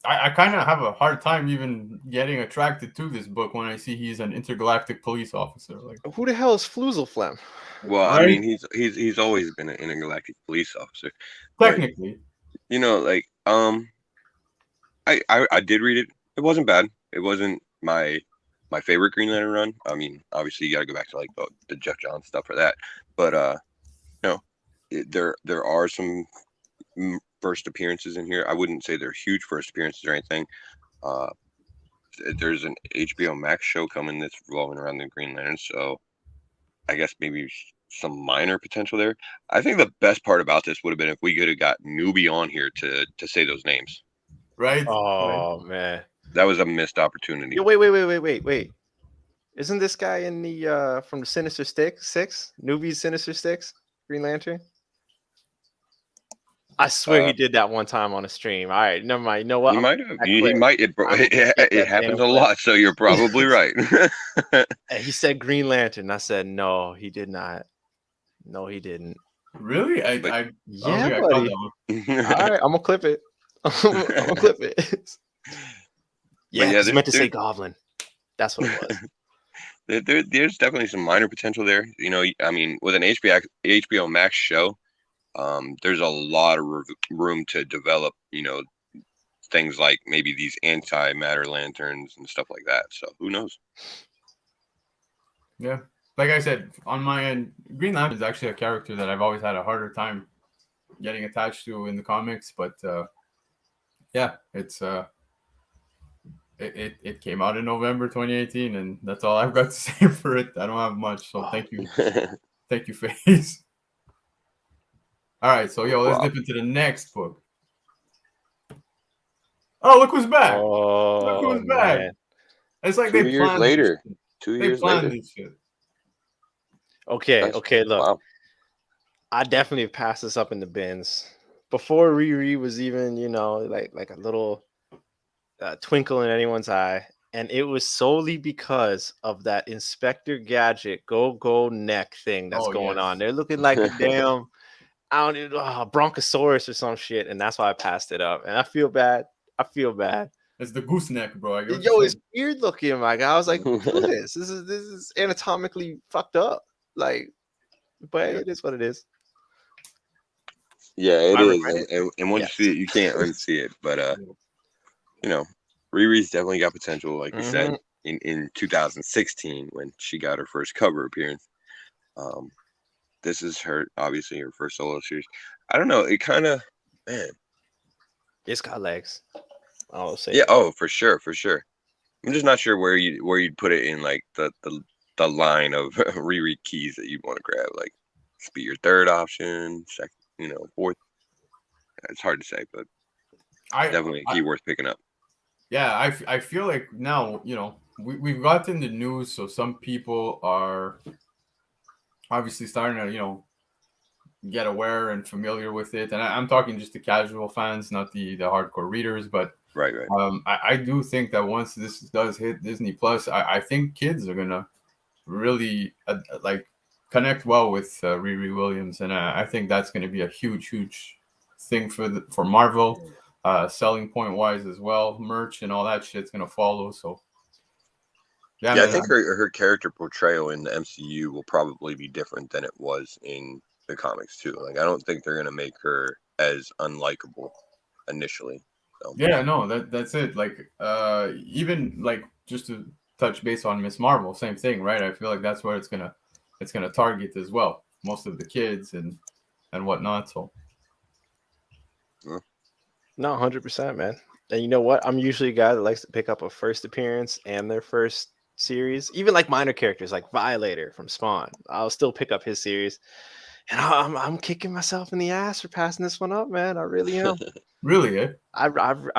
Speaker 2: I kind of have a hard time even getting attracted to this book when I see he's an intergalactic police officer. Like,
Speaker 4: Who the hell is Floozleflem?
Speaker 3: Well, I
Speaker 2: Right?
Speaker 3: mean, he's always been an intergalactic police officer.
Speaker 2: Technically,
Speaker 3: You know, like I did read it. It wasn't bad. It wasn't my favorite Green Lantern run. I mean, obviously you got to go back to like the Jeff Johns stuff for that. But no, there are some first appearances in here. I wouldn't say they're huge first appearances or anything. There's an HBO Max show coming that's revolving around the Green Lantern, so I guess maybe some minor potential there. I think the best part about this would have been if we could have got Newbie on here to say those names.
Speaker 2: right?
Speaker 4: Oh man.
Speaker 3: That was a missed opportunity.
Speaker 4: Yo, wait. Isn't this guy in the from the Sinister Six? Newbie's Sinister Six? Green Lantern? I swear he did that one time on a stream. All right, never mind. You know what?
Speaker 3: He might have. He might. It happens a
Speaker 4: damn
Speaker 3: lot, so you're probably right.
Speaker 4: And he said Green Lantern. I said no, he did not. No, he didn't.
Speaker 2: Really? I
Speaker 4: Yeah,
Speaker 2: don't think I
Speaker 4: buddy.
Speaker 2: caught that one.
Speaker 4: All right, I'm gonna clip it. I'm gonna clip it. Yeah,
Speaker 3: yeah,
Speaker 4: he meant to say Goblin. That's what it was.
Speaker 3: There's definitely some minor potential there. You know, I mean, with an HBO Max show, there's a lot of room to develop, you know, things like maybe these anti-matter lanterns and stuff like that. So who knows?
Speaker 2: Yeah. Like I said, on my end, Green Lantern is actually a character that I've always had a harder time getting attached to in the comics. But yeah, it's it came out in November 2018, and that's all I've got to say for it. I don't have much, so thank you, Face. All right, so let's dip into the next book. Oh, look who's back! Look who's back!
Speaker 4: Man.
Speaker 2: It's like
Speaker 3: 2 years later. 2 years later.
Speaker 2: This shit.
Speaker 4: Okay, look.
Speaker 3: Wow.
Speaker 4: I definitely passed this up in the bins before Riri was even, you know, like a little twinkle in anyone's eye, and it was solely because of that Inspector Gadget go neck thing that's going on. They're looking like a damn Bronchosaurus or some shit, and that's why I passed it up. And I feel bad.
Speaker 2: It's the gooseneck, bro.
Speaker 4: Yo, it's weird looking, my guy. I was like, look at this. This is anatomically fucked up. Like, but it is what it is.
Speaker 3: Yeah, it is. And once you see it, you can't unsee it. But you know, Riri's definitely got potential, like you said, in 2016 when she got her first cover appearance. This is obviously her first solo series. I don't know. It kind of, man.
Speaker 4: It's got legs. I'll say.
Speaker 3: Yeah. Oh, for sure. I'm just not sure where you'd put it in like the line of Riri keys that you'd want to grab. Like, this be your third option, second, you know, fourth. It's hard to say, but definitely a key worth picking up.
Speaker 2: Yeah, I feel like now, you know, we've gotten the news, so some people are obviously starting to, you know, get aware and familiar with it. And I'm talking just the casual fans, not the hardcore readers. But
Speaker 3: right.
Speaker 2: I do think that once this does hit Disney Plus, I think kids are gonna really like connect well with Riri Williams, and I think that's gonna be a huge thing for Marvel, selling point wise as well. Merch and all that shit's gonna follow. So yeah,
Speaker 3: I think her character portrayal in the MCU will probably be different than it was in the comics too. Like, I don't think they're gonna make her as unlikable initially. So.
Speaker 2: Yeah, no, that's it. Like, even like just to touch base on Miss Marvel, same thing, right? I feel like that's where it's gonna target as well, most of the kids and whatnot. So,
Speaker 4: no, 100%, man. And you know what? I'm usually a guy that likes to pick up a first appearance and their first series, even like minor characters like Violator from Spawn. I'll still pick up his series. And I'm kicking myself in the ass for passing this one up, man. I really am.
Speaker 2: Really, eh?
Speaker 4: I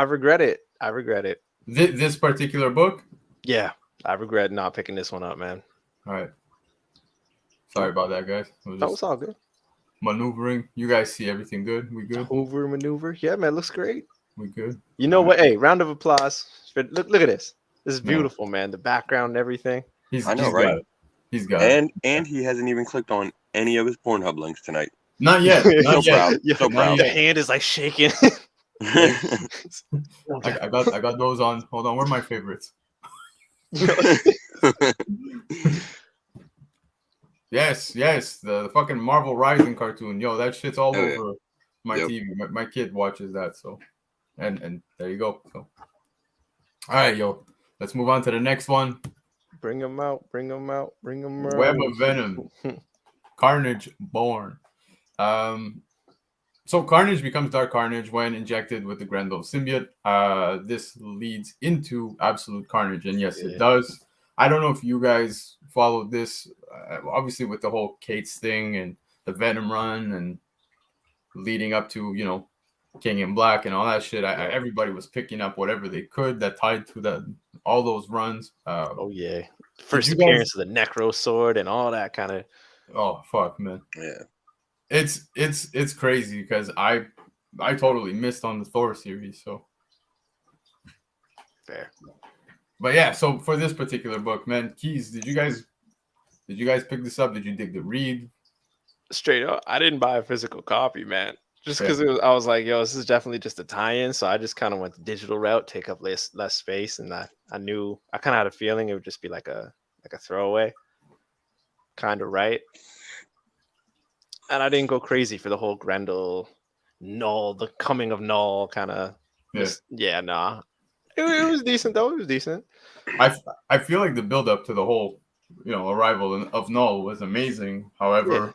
Speaker 4: regret it. I regret it.
Speaker 2: This particular book?
Speaker 4: Yeah, I regret not picking this one up, man.
Speaker 2: All right. Sorry about that, guys.
Speaker 4: That was all good.
Speaker 2: maneuvering. You guys see everything good? We good?
Speaker 4: Hoover maneuver. Yeah, man, looks great.
Speaker 2: We good?
Speaker 4: You know what? Hey, round of applause. Look at this. This is
Speaker 2: Yeah.
Speaker 4: beautiful, man. The background and everything.
Speaker 3: I know,
Speaker 2: He's
Speaker 3: right?
Speaker 2: got it. He's got it.
Speaker 3: And he hasn't even clicked on any of his Pornhub links tonight.
Speaker 2: Not yet.
Speaker 3: So
Speaker 2: Not yet.
Speaker 3: proud.
Speaker 4: Yeah,
Speaker 3: So proud.
Speaker 4: the hand is like shaking.
Speaker 2: I got those on. Hold on. Where are my favorites? Yes. The fucking Marvel Rising cartoon. Yo, that shit's all
Speaker 3: Oh, yeah.
Speaker 2: over my
Speaker 3: Yep.
Speaker 2: TV. My kid watches that. So, and there you go. So, all right, yo. Let's move on to the next one.
Speaker 4: Bring them out. Bring them out. Bring them out.
Speaker 2: Web of Venom. Carnage Born. So Carnage becomes Dark Carnage when injected with the Grendel symbiote. This leads into Absolute Carnage, and yes, it does. I don't know if you guys followed this, obviously with the whole Kate's thing and the Venom run, and leading up to King in Black and all that shit. Everybody was picking up whatever they could that tied to all those runs.
Speaker 4: Oh yeah, first
Speaker 2: you guys-
Speaker 4: appearance of the Necro Sword and all that kind of.
Speaker 2: Oh fuck, man.
Speaker 3: Yeah.
Speaker 2: It's crazy because I totally missed on the Thor series. So
Speaker 4: Fair.
Speaker 2: but yeah, so for this particular book, man, Keys, did you guys pick this up? Did you dig the read?
Speaker 4: Straight up, I didn't buy a physical copy, man. Just
Speaker 2: Yeah.
Speaker 4: because I was like, yo, this is definitely just a tie-in. So I just kind of went the digital route, take up less space, and I kind of had a feeling it would just be like a throwaway, kind of right. And I didn't go crazy for the whole Grendel, Null, the coming of Null kind of.
Speaker 2: Yeah.
Speaker 4: Nah. It was decent though. It was decent.
Speaker 2: I feel like the build up to the whole arrival of Null was amazing. However,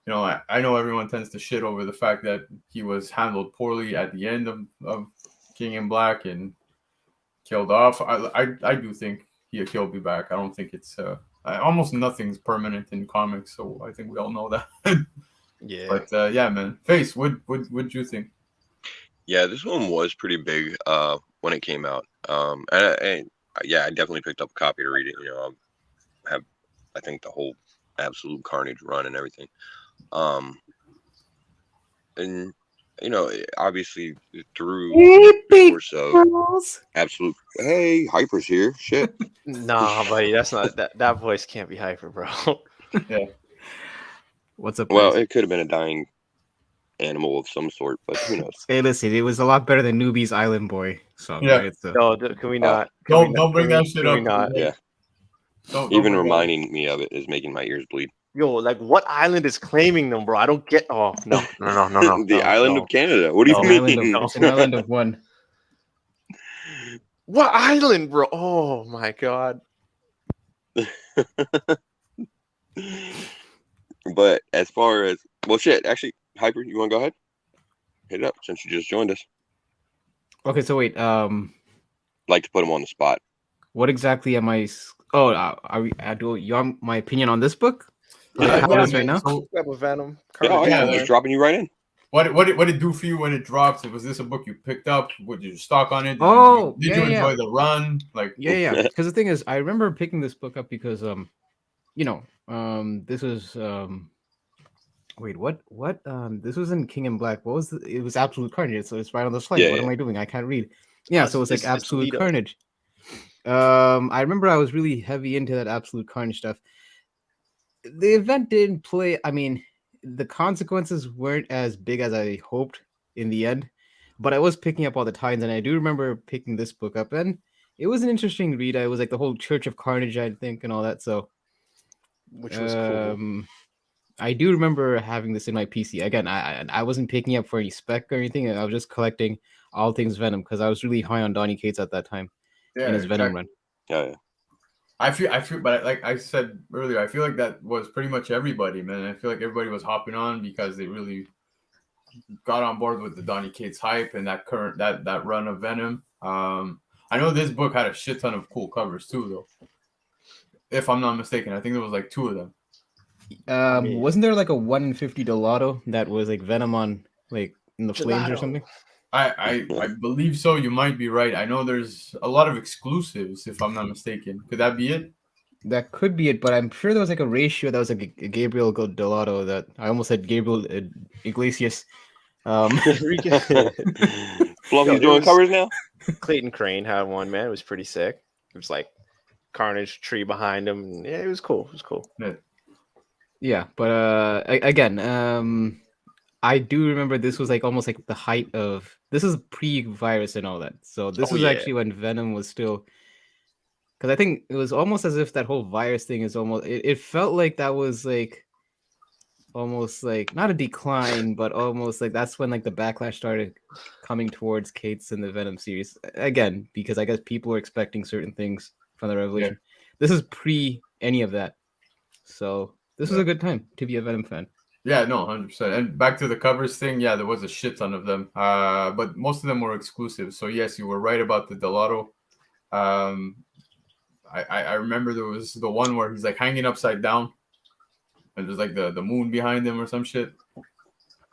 Speaker 2: I know everyone tends to shit over the fact that he was handled poorly at the end of King in Black and killed off. I do think he'll be back. I don't think it's almost nothing's permanent in comics, so I think we all know that.
Speaker 4: Yeah.
Speaker 2: But yeah, man. Face, what'd you think?
Speaker 3: Yeah, this one was pretty big when it came out. And yeah, I definitely picked up a copy to read it. I have, I think, the whole Absolute Carnage run and everything. And obviously through the course of Absolute. Hey, Hyper's here. Shit.
Speaker 4: Nah, buddy, that's not that voice can't be hyper, bro.
Speaker 2: Yeah.
Speaker 5: What's up?
Speaker 3: Well,
Speaker 5: guys?
Speaker 3: it could have been a dying animal of some sort, but who knows?
Speaker 5: Hey, listen, it was a lot better than Newbie's Island Boy. So
Speaker 2: Yeah.
Speaker 5: it's
Speaker 4: No, can we not? Can
Speaker 2: Don't bring that shit
Speaker 4: can we
Speaker 2: up.
Speaker 4: not?
Speaker 3: Yeah.
Speaker 2: Don't
Speaker 3: Even
Speaker 2: bring that up.
Speaker 3: reminding me of it is making my ears bleed.
Speaker 4: Yo, like what island is claiming them, bro? I don't get. Oh no.
Speaker 3: The island
Speaker 4: no.
Speaker 3: of Canada. What do you
Speaker 4: No.
Speaker 3: mean?
Speaker 5: It's an island of one.
Speaker 4: What island, bro? Oh my god.
Speaker 3: But as far as shit, actually, Hyper, you want to go ahead? Hit it up since you just joined us.
Speaker 5: Okay, so wait.
Speaker 3: Like to put him on the spot.
Speaker 5: What exactly am I? Oh, do you want my opinion on this book?
Speaker 2: Yeah,
Speaker 5: How it is
Speaker 2: man.
Speaker 5: right now?
Speaker 2: So
Speaker 4: Web of Venom.
Speaker 3: Yeah,
Speaker 2: Yeah,
Speaker 3: I'm
Speaker 2: man.
Speaker 3: just dropping you right in.
Speaker 2: what did it do for you when it dropped? Was this a book you picked up? Did you stock on it? Did you enjoy the run? Like
Speaker 5: Yeah. Because the thing is, I remember picking this book up because this was wait, what? This was in King in Black. What was it was Absolute Carnage, so it's right on the slide.
Speaker 3: Yeah,
Speaker 5: What
Speaker 3: yeah.
Speaker 5: am I doing? I can't read. Yeah, so it's like
Speaker 4: It's the
Speaker 5: Absolute
Speaker 4: lead up.
Speaker 5: Carnage. I remember I was really heavy into that Absolute Carnage stuff. The event didn't play. I mean, the consequences weren't as big as I hoped in the end, but I was picking up all the times, and I do remember picking this book up, and it was an interesting read. I was like the whole Church of Carnage, I think, and all that. So,
Speaker 4: Which was cool.
Speaker 5: I do remember having this in my PC. Again, I wasn't picking up for any spec or anything. I was just collecting all things Venom because I was really high on Donny Cates at that time in his Venom run.
Speaker 3: Yeah.
Speaker 2: I feel, but like I said earlier, I feel like that was pretty much everybody, man. I feel like everybody was hopping on because they really got on board with the Donny Cates hype and that run of Venom. I know this book had a shit ton of cool covers too, though. If I'm not mistaken, I think there was like 2 of them.
Speaker 5: Wasn't there like a 1 in 50 Gelato that was like Venom on like in the flames or
Speaker 4: Gelato.
Speaker 5: something?
Speaker 2: I believe so. You might be right. I know there's a lot of exclusives, if I'm not mistaken. Could that be it?
Speaker 5: That could be it, but I'm sure there was like a ratio that was like a Gabriel Delato that I almost said Gabriel Iglesias.
Speaker 4: Enrique.
Speaker 3: Fluffy's
Speaker 4: it
Speaker 3: doing
Speaker 4: was-
Speaker 3: covers now.
Speaker 4: Clayton Crane had one, man. It was pretty sick. It was like Carnage tree behind him. And yeah, it was cool. It was cool.
Speaker 5: Yeah, but again, I do remember this was like almost like the height of this is pre-virus and all that. So this
Speaker 4: Oh,
Speaker 5: was
Speaker 4: yeah.
Speaker 5: actually when Venom was still, because I think it was almost as if that whole virus thing is almost. It felt like that was like almost like not a decline, but almost like that's when like the backlash started coming towards Kate's in the Venom series again, because I guess people were expecting certain things from the Revelation. This is pre any of that, so this was a good time to be a Venom fan.
Speaker 2: Yeah, no, 100%. And back to the covers thing, yeah, there was a shit ton of them, but most of them were exclusive. So yes, you were right about the Delato. I remember there was the one where he's like hanging upside down, and there's like the moon behind him or some shit.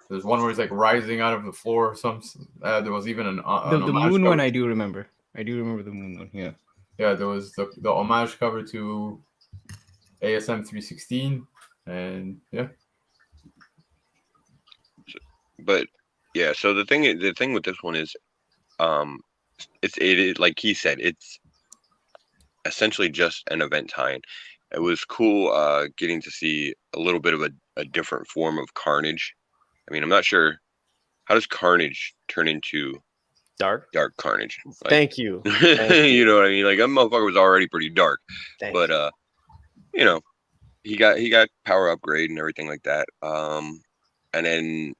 Speaker 2: There's one where he's like rising out of the floor or some. There was even an
Speaker 5: The
Speaker 2: homage
Speaker 5: moon
Speaker 2: cover.
Speaker 5: one I do remember. I do remember the moon one. Yeah.
Speaker 2: Yeah, there was the homage cover to ASM 316, and yeah.
Speaker 3: But yeah, so the thing with this one is, it is like he said, it's essentially just an event tie-in. It was cool getting to see a little bit of a different form of Carnage. I mean, I'm not sure, how does Carnage turn into
Speaker 4: Dark.
Speaker 3: Carnage? Like,
Speaker 4: Thank you.
Speaker 3: you know what I mean? Like, that motherfucker was already pretty dark, but you know, he got power upgrade and everything like that. And then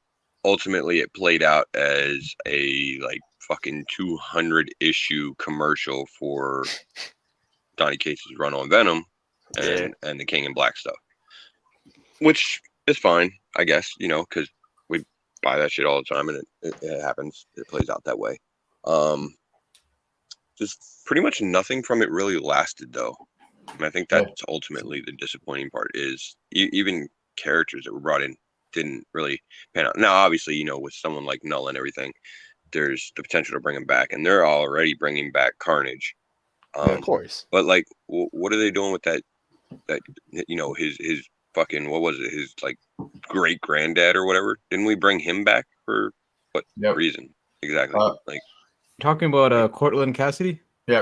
Speaker 3: ultimately it played out as a like fucking 200 issue commercial for Donny Cates' run on Venom and the King in Black stuff, which is fine, I guess, you know, because we buy that shit all the time and it happens. It plays out that way. Just pretty much nothing from it really lasted, though. And I think that's ultimately the disappointing part is even characters that were brought in didn't really pan out. Now, obviously, you know, with someone like Null and everything, there's the potential to bring him back, and they're already bringing back Carnage.
Speaker 4: Of course.
Speaker 3: But like, what are they doing with that? That, you know, his fucking, what was it? His like great granddad or whatever. Didn't we bring him back for what reason exactly? Like
Speaker 5: talking about Cortland Cassidy.
Speaker 3: Yeah,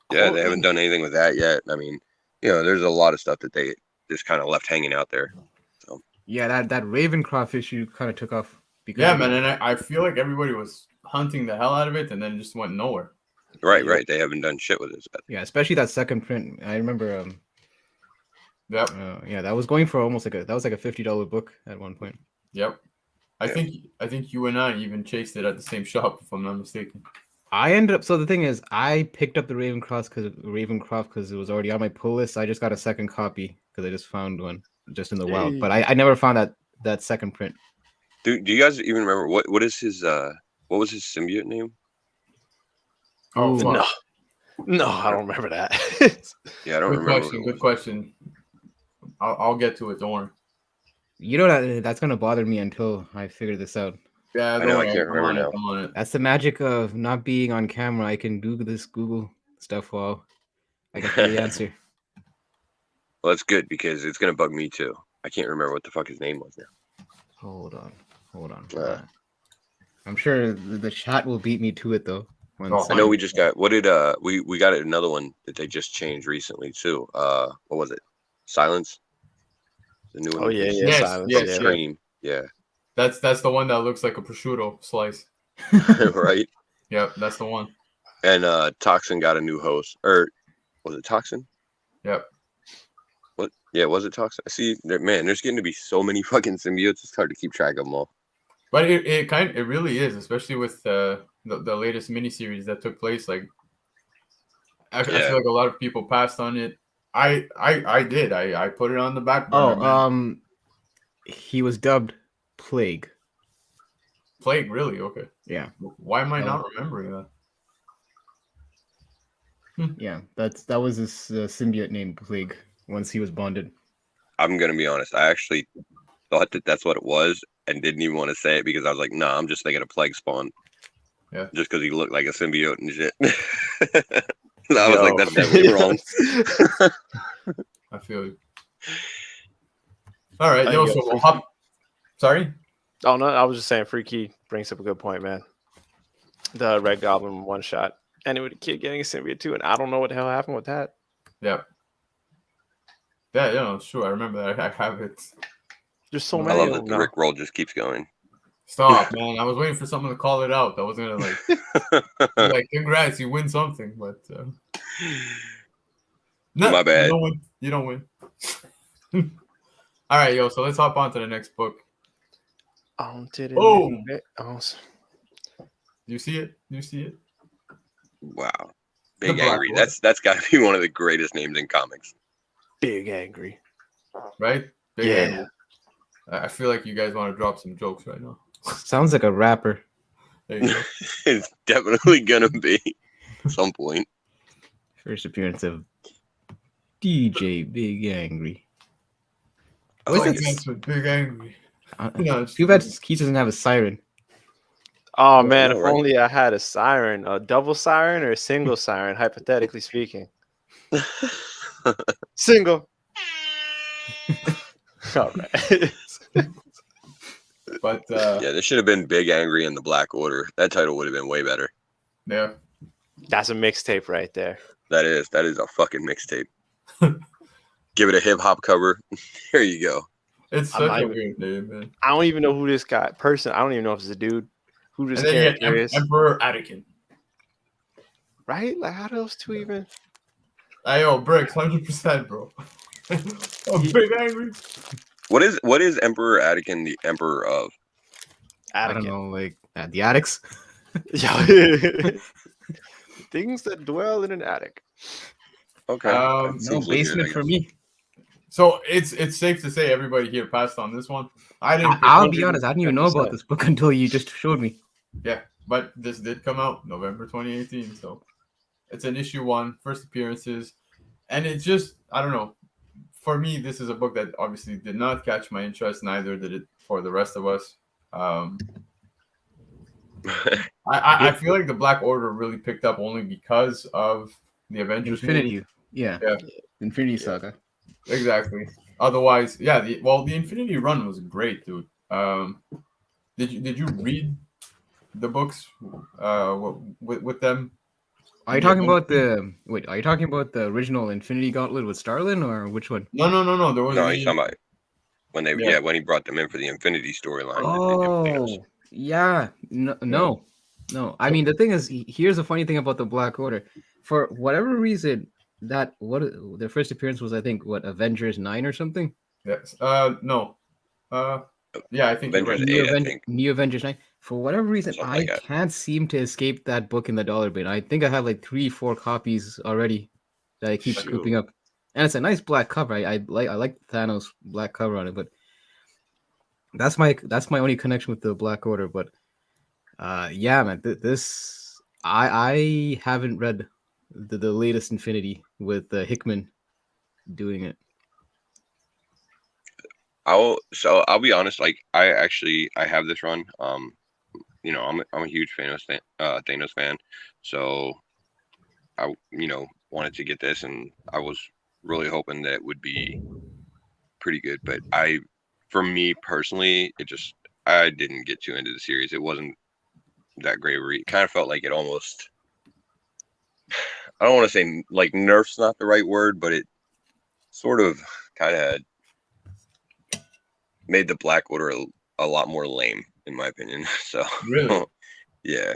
Speaker 3: they haven't done anything with that yet. I mean, you know, there's a lot of stuff that they just kind of left hanging out there. So
Speaker 5: yeah, that Ravencroft issue kind of took off.
Speaker 2: Yeah, man, and I feel like everybody was hunting the hell out of it, and then just went nowhere.
Speaker 3: Right. They haven't done shit with it.
Speaker 5: Yeah, especially that second print. I remember.
Speaker 2: Yep.
Speaker 5: Yeah, that was going for almost like that was like a $50 book at one point.
Speaker 2: Yep. I think you and I even chased it at the same shop, if I'm not mistaken.
Speaker 5: I ended up. So the thing is, I picked up the Ravencroft because it was already on my pull list. I just got a second copy because I just found one just in the wild. But I never found that second print.
Speaker 3: Do you guys even remember what is his what was his symbiote name?
Speaker 2: Oh
Speaker 4: no, I don't remember that.
Speaker 3: Yeah, I don't remember.
Speaker 2: Good question. I'll get to it. Don't worry.
Speaker 5: You know that's gonna bother me until I figure this out.
Speaker 2: Yeah,
Speaker 3: I know. I can't remember now.
Speaker 5: That's the magic of not being on camera. I can do this Google stuff while I get the answer.
Speaker 3: Well, that's good because it's gonna bug me too. I can't remember what the fuck his name was now.
Speaker 5: Hold on. I'm sure the chat will beat me to it though.
Speaker 3: I know we just got we got another one that they just changed recently too. What was it? Silence. The new one.
Speaker 4: Oh yeah,
Speaker 2: Silence.
Speaker 3: Yes. Scream. Yeah.
Speaker 2: That's the one that looks like a prosciutto slice.
Speaker 3: Right.
Speaker 2: Yep, that's the one.
Speaker 3: And Toxin got a new host, or was it Toxin?
Speaker 2: Yep.
Speaker 3: What? Yeah, was it Toxin? See, man, there's getting to be so many fucking symbiotes. It's hard to keep track of them all.
Speaker 2: But it really is, especially with the latest miniseries that took place. Like, I feel like a lot of people passed on it. I did. I put it on the back burner.
Speaker 5: He was dubbed Plague.
Speaker 2: Plague, really? Okay.
Speaker 5: Yeah.
Speaker 2: Why am I not remembering that?
Speaker 5: Yeah, that was his symbiote named Plague once he was bonded.
Speaker 3: I'm gonna be honest. I actually thought that's what it was, and didn't even want to say it because I was like, nah, I'm just thinking of Plague Spawn.
Speaker 2: Yeah.
Speaker 3: Just because he looked like a symbiote and shit. I was like, that's definitely wrong.
Speaker 2: I feel you. All right,
Speaker 4: I
Speaker 2: yo,
Speaker 4: guess
Speaker 2: so we'll
Speaker 4: Free
Speaker 2: hop. Sorry?
Speaker 4: Oh no, I was just saying Freaky brings up a good point, man. The Red Goblin one shot. And with a kid getting a symbiote too, and I don't know what the hell happened with that.
Speaker 2: Yep. Yeah, yeah, sure. I remember that. I have it.
Speaker 4: There's so
Speaker 3: I
Speaker 4: many
Speaker 3: love
Speaker 4: of
Speaker 3: that
Speaker 4: them
Speaker 3: the
Speaker 4: now.
Speaker 3: Rick roll just keeps going.
Speaker 2: Stop, man. I was waiting for someone to call it out. I was gonna be like, congrats, you win something, but no,
Speaker 3: My bad.
Speaker 2: You don't win. You don't win. All right, yo. So let's hop on to the next book. Boom.
Speaker 4: Oh,
Speaker 2: You see it? You see it?
Speaker 3: Wow.
Speaker 2: The
Speaker 3: Big
Speaker 2: Black
Speaker 3: Angry.
Speaker 2: Order.
Speaker 3: That's got to be one of the greatest names in comics.
Speaker 4: Big Angry.
Speaker 2: Right? Big
Speaker 4: Yeah.
Speaker 2: Angry. I feel like you guys want to drop some jokes right now.
Speaker 5: Sounds like a rapper.
Speaker 2: There you go.
Speaker 3: It's definitely gonna be at some point.
Speaker 5: First appearance of DJ Big Angry.
Speaker 3: I
Speaker 5: What's
Speaker 3: like
Speaker 5: it?
Speaker 2: That's with Big Angry. No, it's
Speaker 5: Too bad Keith doesn't have a siren.
Speaker 4: Oh
Speaker 3: Yeah,
Speaker 4: man,
Speaker 3: I know,
Speaker 4: if
Speaker 3: right?
Speaker 4: only I had a siren, a double siren or a single siren, hypothetically speaking. Single. All right.
Speaker 2: But
Speaker 3: Yeah, this should have been Big Angry in the Black Order. That title would have been way better.
Speaker 2: yeah.
Speaker 4: That's a mixtape right there.
Speaker 3: That is a fucking mixtape. Give it a hip hop cover. There you go.
Speaker 2: It's
Speaker 4: I'm
Speaker 2: such
Speaker 4: not
Speaker 2: a
Speaker 4: even-
Speaker 2: weird name, man.
Speaker 4: I don't even know who this guy person. I don't even know if it's a dude. Who this
Speaker 2: And then you
Speaker 4: character
Speaker 2: get
Speaker 4: is.
Speaker 2: Emperor Anakin.
Speaker 4: Right? Like how do those two even?
Speaker 2: Hey, yo, Bricks, 100%, bro. Oh, Big Angry.
Speaker 3: What is Emperor Anakin the Emperor of?
Speaker 5: I don't know, like the attics.
Speaker 4: Yeah. Things that dwell in an attic.
Speaker 3: Okay.
Speaker 2: No
Speaker 3: that
Speaker 5: No
Speaker 3: seems legit, I
Speaker 5: basement for
Speaker 3: guess.
Speaker 5: me.
Speaker 2: So it's safe to say everybody here passed on this one. I didn't.
Speaker 5: I'll be honest, I didn't even know
Speaker 4: 100%.
Speaker 5: about this book until you just showed me.
Speaker 2: Yeah, but this did come out November 2018, so it's an issue 1, first appearances, and it just I don't know. For me, this is a book that obviously did not catch my interest. Neither did it for the rest of us. I feel like the Black Order really picked up only because of the Avengers movie.
Speaker 5: Infinity. Yeah.
Speaker 2: Yeah.
Speaker 5: Infinity Saga.
Speaker 2: Exactly. Otherwise, yeah. The Infinity Run was great, dude. Did you read the books? With them.
Speaker 5: Are you talking about the wait? Are you talking about the original Infinity Gauntlet with Starlin, or which one?
Speaker 2: No. There was
Speaker 3: No, he's talking about when they
Speaker 2: Yeah.
Speaker 3: when he brought them in for the Infinity storyline.
Speaker 5: Oh, yeah. No. I mean, the thing is, here's the funny thing about the Black Order. For whatever reason, their first appearance was, I think, Avengers 9 or something.
Speaker 2: Yes. No. Yeah, I think
Speaker 3: Avengers
Speaker 2: you're right.
Speaker 3: 8, I think.
Speaker 5: New Avengers 9. For whatever reason,
Speaker 3: Something
Speaker 5: I
Speaker 3: like that.
Speaker 5: can't seem to escape that book in the dollar bin. I think I have like 3-4 copies already that I keep
Speaker 3: Shoot.
Speaker 5: scooping up, and it's a nice black cover. I like Thanos black cover on it, but that's my only connection with the Black Order. But yeah, man, this I haven't read the latest Infinity with Hickman doing it.
Speaker 3: I'll be honest. Like I have this run. You know, I'm a huge Thanos fan, so I wanted to get this, and I was really hoping that it would be pretty good. But for me personally, I didn't get too into the series. It wasn't that great a read. It kind of felt like it almost. I don't want to say like nerf's not the right word, but it sort of kind of made the Black Order a lot more lame, in my opinion. So
Speaker 2: Really?
Speaker 3: yeah.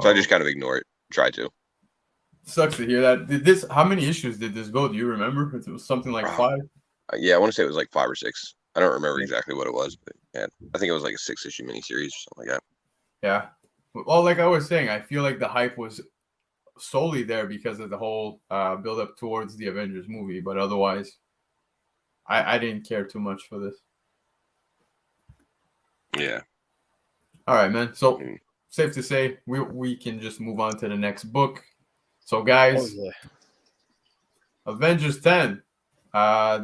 Speaker 3: So I just kind of ignore it. Try to.
Speaker 2: Sucks to hear that. How many issues did this go? Do you remember? It was something like 5.
Speaker 3: Yeah, I want to say it was like 5 or 6. I don't remember
Speaker 2: Yeah.
Speaker 3: exactly what it was, but yeah, I think it was like a 6-issue miniseries, something like that.
Speaker 2: Yeah. Well, like I was saying, I feel like the hype was solely there because of the whole build up towards the Avengers movie, but otherwise, I didn't care too much for this.
Speaker 3: Yeah.
Speaker 2: All right, man. So
Speaker 3: Mm.
Speaker 2: safe to say we can just move on to the next book. So guys,
Speaker 4: Oh, yeah.
Speaker 2: Avengers 10.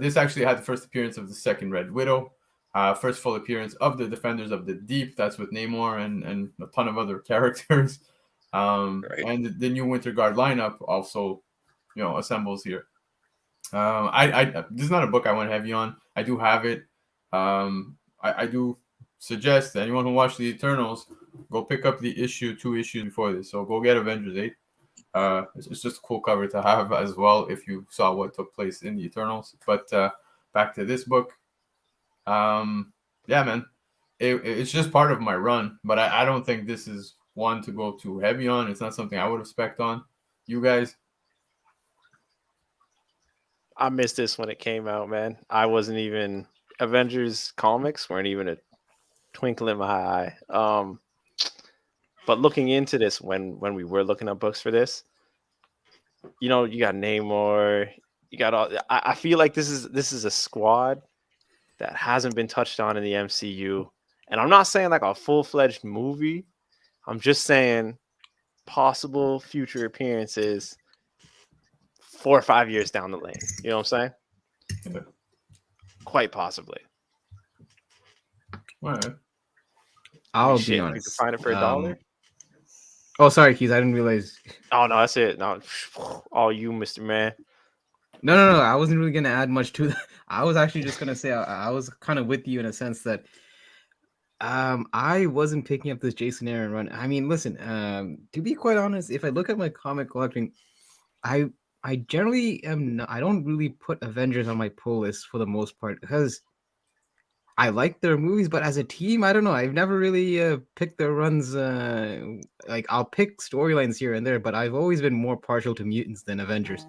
Speaker 2: This actually had the first appearance of the second Red Widow. First full appearance of the Defenders of the Deep. That's with Namor and a ton of other characters.
Speaker 3: Right.
Speaker 2: And the new Winter Guard lineup also, assembles here. This is not a book I went heavy on. I do have it. I do suggest that anyone who watched the Eternals go pick up the 2 issues before this. So go get Avengers 8. It's just a cool cover to have as well if you saw what took place in the Eternals. But back to this book. Yeah, man. It's just part of my run, but I don't think this is one to go too heavy on. It's not something I would expect on. You guys?
Speaker 4: I missed this when it came out, man. I wasn't even Avengers comics weren't even a twinkle in my eye. But looking into this when we were looking up books for this, you got Namor, you got all. I feel like this is a squad that hasn't been touched on in the MCU, and I'm not saying like a full-fledged movie. I'm just saying possible future appearances 4 or 5 years down the lane. You know what I'm saying?
Speaker 2: Yeah.
Speaker 4: Quite possibly.
Speaker 2: All right.
Speaker 5: I'll
Speaker 4: Shit,
Speaker 5: be
Speaker 4: you
Speaker 5: honest.
Speaker 4: can find it for $1.
Speaker 5: Oh, sorry, Keith. I didn't realize.
Speaker 4: Oh no, that's it. No, all you, Mr. Man.
Speaker 5: No. I wasn't really gonna add much to that. I was actually just gonna say I was kind of with you in a sense that I wasn't picking up this Jason Aaron run. I mean, listen, to be quite honest, if I look at my comic collecting, I generally am not, I don't really put Avengers on my pull list for the most part because I like their movies, but as a team, I don't know. I've never really picked their runs. Like I'll pick storylines here and there, but I've always been more partial to mutants than Avengers.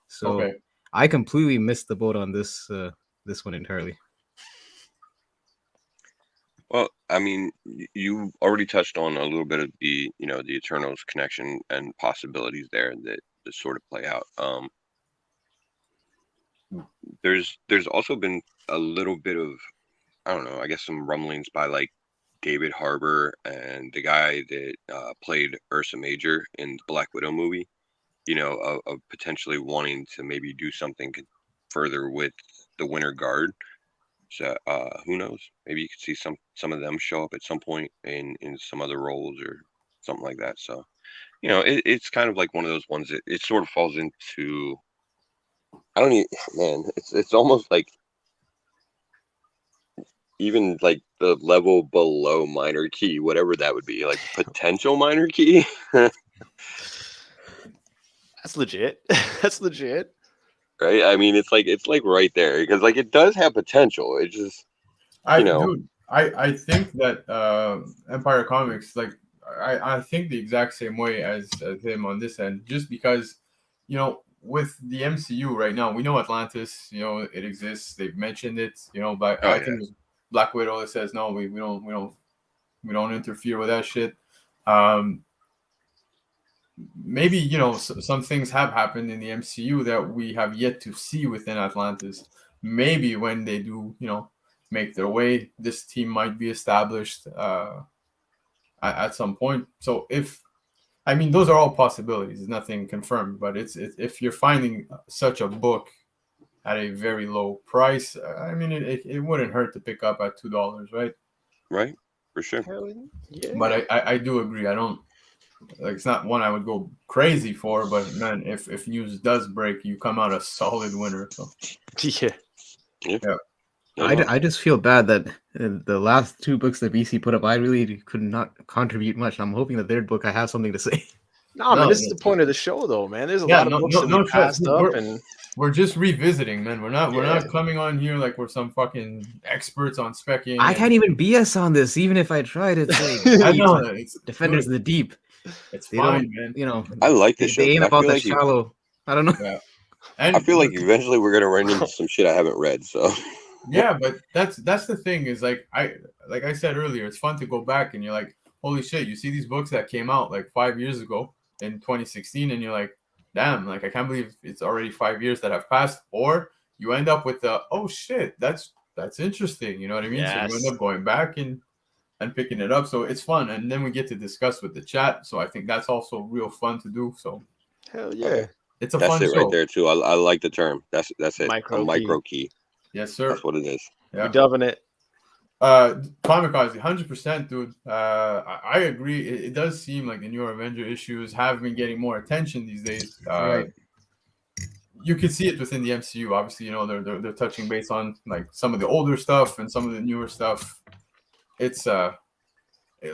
Speaker 5: So
Speaker 2: Okay.
Speaker 5: I completely missed the boat on this one entirely.
Speaker 3: Well, I mean, you already touched on a little bit of the Eternals connection and possibilities there that sort of play out. There's also been a little bit of, I don't know, I guess some rumblings by like David Harbour and the guy that played Ursa Major in the Black Widow movie, of potentially wanting to maybe do something further with the Winter Guard. So who knows? Maybe you could see some of them show up at some point in some other roles or something like that. So, it's kind of like one of those ones that it sort of falls into. I don't even, man. It's almost like even like the level below minor key, whatever that would be, like potential minor key.
Speaker 4: That's legit. That's legit.
Speaker 3: Right? I mean, it's like right there because like it does have potential. It just,
Speaker 2: Dude, I think that Empire Comics, like I think the exact same way as him on this end, just because with the MCU right now, we know Atlantis, it exists. They've mentioned it, but I think it's Black Widow that says no, we don't interfere with that shit. Maybe some things have happened in the MCU that we have yet to see within Atlantis. Maybe when they do, make their way, this team might be established at some point. So those are all possibilities. There's nothing confirmed, but it's if you're finding such a book at a very low price, it wouldn't hurt to pick up at $2, right?
Speaker 3: Right, for sure.
Speaker 4: Yeah.
Speaker 2: But I do agree. I don't like, it's not one I would go crazy for, but man, if news does break, you come out a solid winner. So
Speaker 4: Yeah.
Speaker 5: I just feel bad that the last 2 books that BC put up, I really could not contribute much. I'm hoping the 3rd book I have something to say.
Speaker 4: No, man, this is the point of the show, though, man. There's a lot of books that we passed up, and
Speaker 2: we're just revisiting, man. We're not coming on here like we're some fucking experts on specking.
Speaker 5: I can't even BS on this, even if I tried. It's like
Speaker 2: I know it's
Speaker 5: Defenders of the Deep.
Speaker 2: It's fine, man.
Speaker 3: I like this show.
Speaker 5: They ain't about the shallow. I don't know.
Speaker 2: Yeah.
Speaker 3: And I feel like eventually we're gonna run into some shit I haven't read. So
Speaker 2: yeah, but that's the thing is like I said earlier, it's fun to go back and you're like, holy shit, you see these books that came out like 5 years ago in 2016, and you're like, damn, like I can't believe it's already 5 years that have passed. Or you end up with the, oh shit, that's interesting. You know what I mean?
Speaker 4: Yes.
Speaker 2: So you end up going back and picking it up. So it's fun, and then we get to discuss with the chat. So I think that's also real fun to do. So
Speaker 4: hell yeah,
Speaker 2: it's a
Speaker 3: that's
Speaker 2: fun
Speaker 3: it
Speaker 2: show.
Speaker 3: right there too. I like the term. That's it.
Speaker 4: Micro
Speaker 3: a micro key.
Speaker 2: Yes, sir.
Speaker 3: That's what it is.
Speaker 2: Yeah.
Speaker 4: we're dubbing it.
Speaker 2: Comic 100%, dude. I agree. It does seem like the newer Avenger issues have been getting more attention these days.
Speaker 5: Right.
Speaker 2: You can see it within the MCU. Obviously, you know they're touching base on like some of the older stuff and some of the newer stuff. It's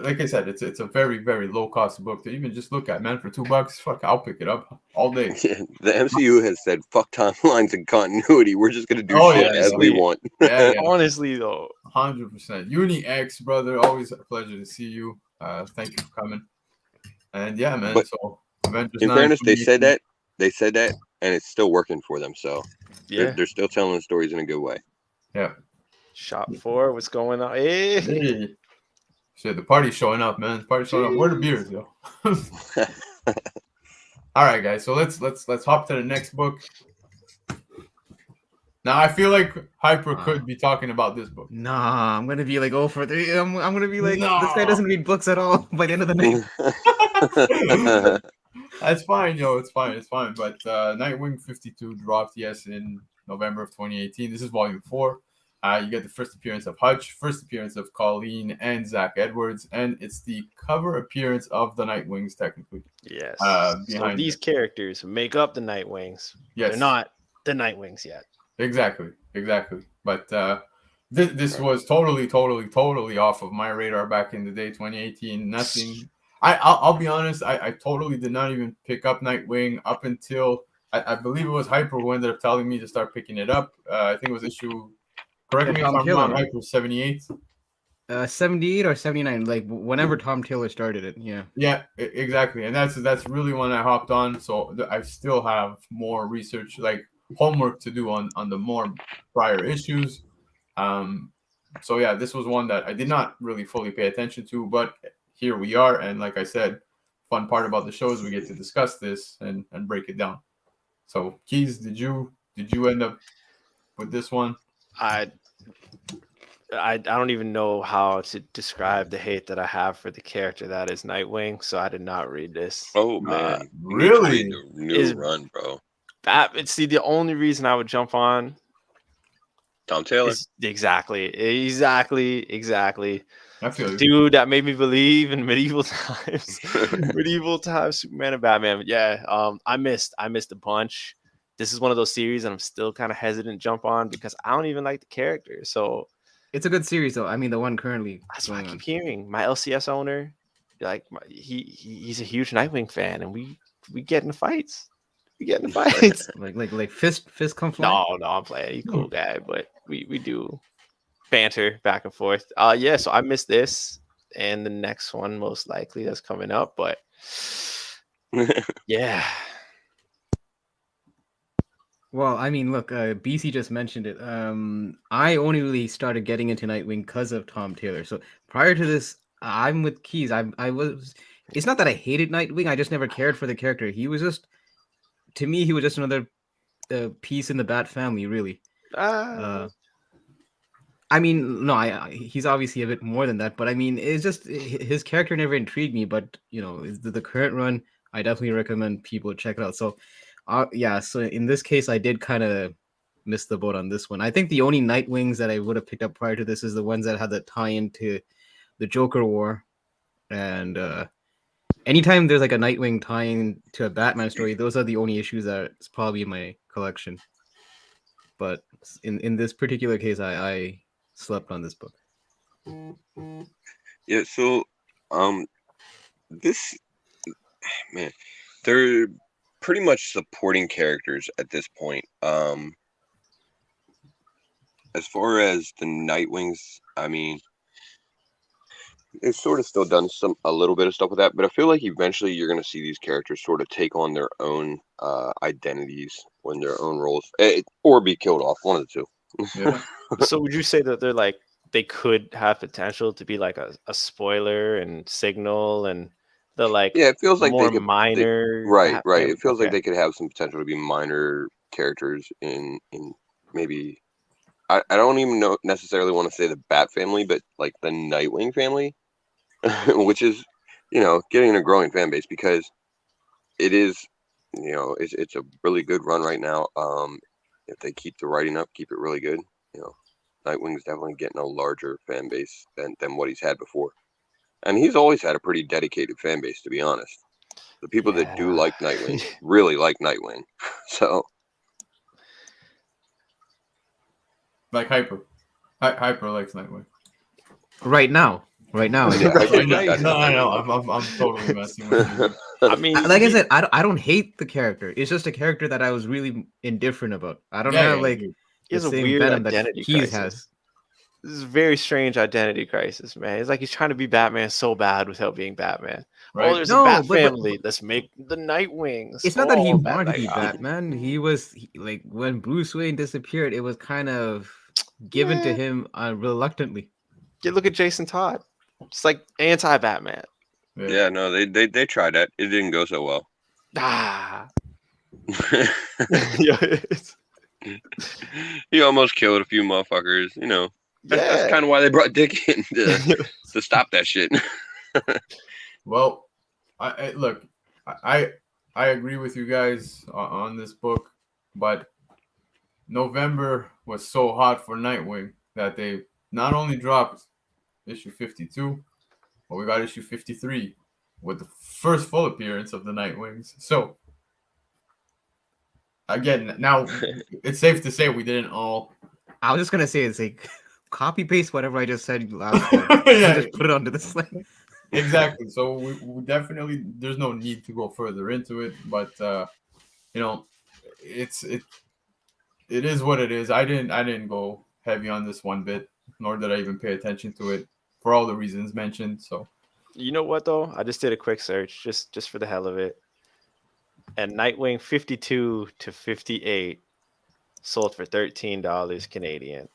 Speaker 2: like I said, it's a very very low cost book to even just look at, man. For $2, fuck, I'll pick it up all day.
Speaker 3: Yeah, the MCU has said fuck timelines and continuity. We're just gonna do
Speaker 2: Oh,
Speaker 3: shit
Speaker 2: yeah,
Speaker 3: as we
Speaker 4: honestly.
Speaker 3: want.
Speaker 2: Yeah,
Speaker 4: Honestly, though,
Speaker 2: 100%. Uni X, brother, always a pleasure to see you. Thank you for coming. And yeah, man.
Speaker 3: But
Speaker 2: So Avengers
Speaker 3: in
Speaker 2: 9,
Speaker 3: fairness, they said
Speaker 2: 2018.
Speaker 3: that, and it's still working for them. So
Speaker 4: yeah.
Speaker 3: they're still telling the stories in a good way.
Speaker 2: Yeah.
Speaker 4: Shop 4, what's going on? Hey.
Speaker 2: Hey. Shit, the party's showing up, man. The party's showing up. Where the beers, yo? All right, guys. So let's hop to the next book. Now I feel like Hyper could be talking about this book.
Speaker 5: Nah, I'm gonna be like, oh, for 3. I'm gonna be like,
Speaker 2: No.
Speaker 5: this guy doesn't read books at all by the end of the night.
Speaker 2: That's fine, yo. It's fine. It's fine. But Nightwing 52 dropped, yes, in November of 2018. This is volume 4. You get the first appearance of Hutch, first appearance of Colleen and Zach Edwards, and it's the cover appearance of the Nightwings, technically.
Speaker 4: Yes. So
Speaker 2: Behind
Speaker 4: these characters make up the Nightwings.
Speaker 2: Yes.
Speaker 4: They're not the Nightwings yet.
Speaker 2: Exactly. But this was totally off of my radar back in the day, 2018. Nothing. I'll be honest. I totally did not even pick up Nightwing up until I believe it was Hyper who ended up telling me to start picking it up. I think it was issue. Correct me if I'm wrong. Hyper 78.
Speaker 5: 78 or 79, like whenever Tom Taylor started it. Yeah,
Speaker 2: exactly. And that's really when I hopped on. So I still have more research, like homework to do on the more prior issues. So yeah, this was one that I did not really fully pay attention to, but here we are. And like I said, fun part about the show is we get to discuss this and break it down. So Keys, did you end up with this one?
Speaker 4: I don't even know how to describe the hate that I have for the character that is Nightwing, so I did not read this.
Speaker 3: Oh man,
Speaker 2: really?
Speaker 3: New run, bro.
Speaker 4: It's the only reason I would jump on.
Speaker 3: Tom Taylor.
Speaker 4: Exactly.
Speaker 2: I feel you.
Speaker 4: Dude that made me believe in medieval times. Superman and Batman. Yeah. I missed a bunch. This is one of those series that I'm still kind of hesitant to jump on because I don't even like the character. So
Speaker 5: it's a good series though. I mean, the one currently.
Speaker 4: That's what I keep hearing. My LCS owner, like he's a huge Nightwing fan, and we get in fights.
Speaker 5: like fist come flying.
Speaker 4: No, I'm playing. He's a cool guy, but we do banter back and forth. Yeah. So I missed this and the next one most likely that's coming up, but yeah.
Speaker 5: Well, I mean, look, BC just mentioned it. I only really started getting into Nightwing because of Tom Taylor. So prior to this, I'm with Keys. I was. It's not that I hated Nightwing. I just never cared for the character. He was just, to me, he was just another piece in the Bat family, really. I mean, no, he's obviously a bit more than that. But I mean, it's just his character never intrigued me. But you know, the current run, I definitely recommend people check it out. So. Yeah, so in this case, I did kind of miss the boat on this one. I think the only Nightwings that I would have picked up prior to this is the ones that had the tie-in to the Joker War. And anytime there's like a Nightwing tie-in to a Batman story, those are the only issues that's probably in my collection. But in this particular case, I slept on this book.
Speaker 3: Yeah, so this, man, they're pretty much supporting characters at this point. As far as the Nightwings, I mean, it's sort of still done a little bit of stuff with that, but I feel like eventually you're going to see these characters sort of take on their own identities when their own roles, or be killed off, one of the two.
Speaker 2: Yeah.
Speaker 4: So would you say that they're like they could have potential to be like a spoiler and Signal and the like?
Speaker 3: Yeah, it feels like
Speaker 4: more
Speaker 3: they could,
Speaker 4: minor.
Speaker 3: right. It feels like they could have some potential to be minor characters in maybe. I don't even necessarily want to say the Bat family, but like the Nightwing family, which is, you know, getting a growing fan base because it is, you know, it's a really good run right now. If they keep the writing up, keep it really good, you know, Nightwing's definitely getting a larger fan base than what he's had before. And he's always had a pretty dedicated fan base, to be honest. The people that do like Nightwing really like Nightwing. So,
Speaker 2: Like Hyper. Hyper likes Nightwing.
Speaker 5: Right now.
Speaker 3: yeah,
Speaker 2: Right now.
Speaker 3: that's
Speaker 2: No,
Speaker 3: not
Speaker 2: I know.
Speaker 3: Nightwing.
Speaker 2: I'm totally messing with you.
Speaker 4: I mean,
Speaker 5: Like I said, I don't hate the character. It's just a character that I was really indifferent about. I don't have like
Speaker 2: dude.
Speaker 4: he has
Speaker 5: the
Speaker 4: a
Speaker 5: same
Speaker 4: weird
Speaker 5: venom that
Speaker 4: identity
Speaker 5: Keys
Speaker 4: crisis.
Speaker 5: has.
Speaker 4: This is a very strange identity crisis, man. It's like he's trying to be Batman so bad without being Batman.
Speaker 2: Right?
Speaker 4: Oh, there's
Speaker 5: No,
Speaker 4: a Bat
Speaker 5: but-
Speaker 4: family. Let's make the Nightwings.
Speaker 5: It's not that he
Speaker 4: Oh,
Speaker 5: wanted to be
Speaker 4: like,
Speaker 5: Batman. He was like when Bruce Wayne disappeared, it was kind of given to
Speaker 4: Yeah.
Speaker 5: him reluctantly.
Speaker 4: Look at Jason Todd. It's like anti-Batman.
Speaker 3: Yeah, no, they tried that. It didn't go so well.
Speaker 4: Ah. Yeah,
Speaker 3: He almost killed a few motherfuckers. You know, that's kind of why they brought Dick in to stop that shit.
Speaker 2: Well, look, I agree with you guys on this book, but November was so hot for Nightwing that they not only dropped issue 52, but we got issue 53 with the first full appearance of the Nightwings. So again, now it's safe to say we didn't all.
Speaker 5: I was just gonna say it's like copy paste whatever I just said last time.
Speaker 2: Yeah.
Speaker 5: Just put it onto the slide.
Speaker 2: Exactly. So we definitely, there's no need to go further into it, but you know, it is what it is. I didn't go heavy on this one bit, nor did I even pay attention to it for all the reasons mentioned. So
Speaker 4: You know what though? I just did a quick search just for the hell of it. And Nightwing 52 to 58 sold for $13 Canadian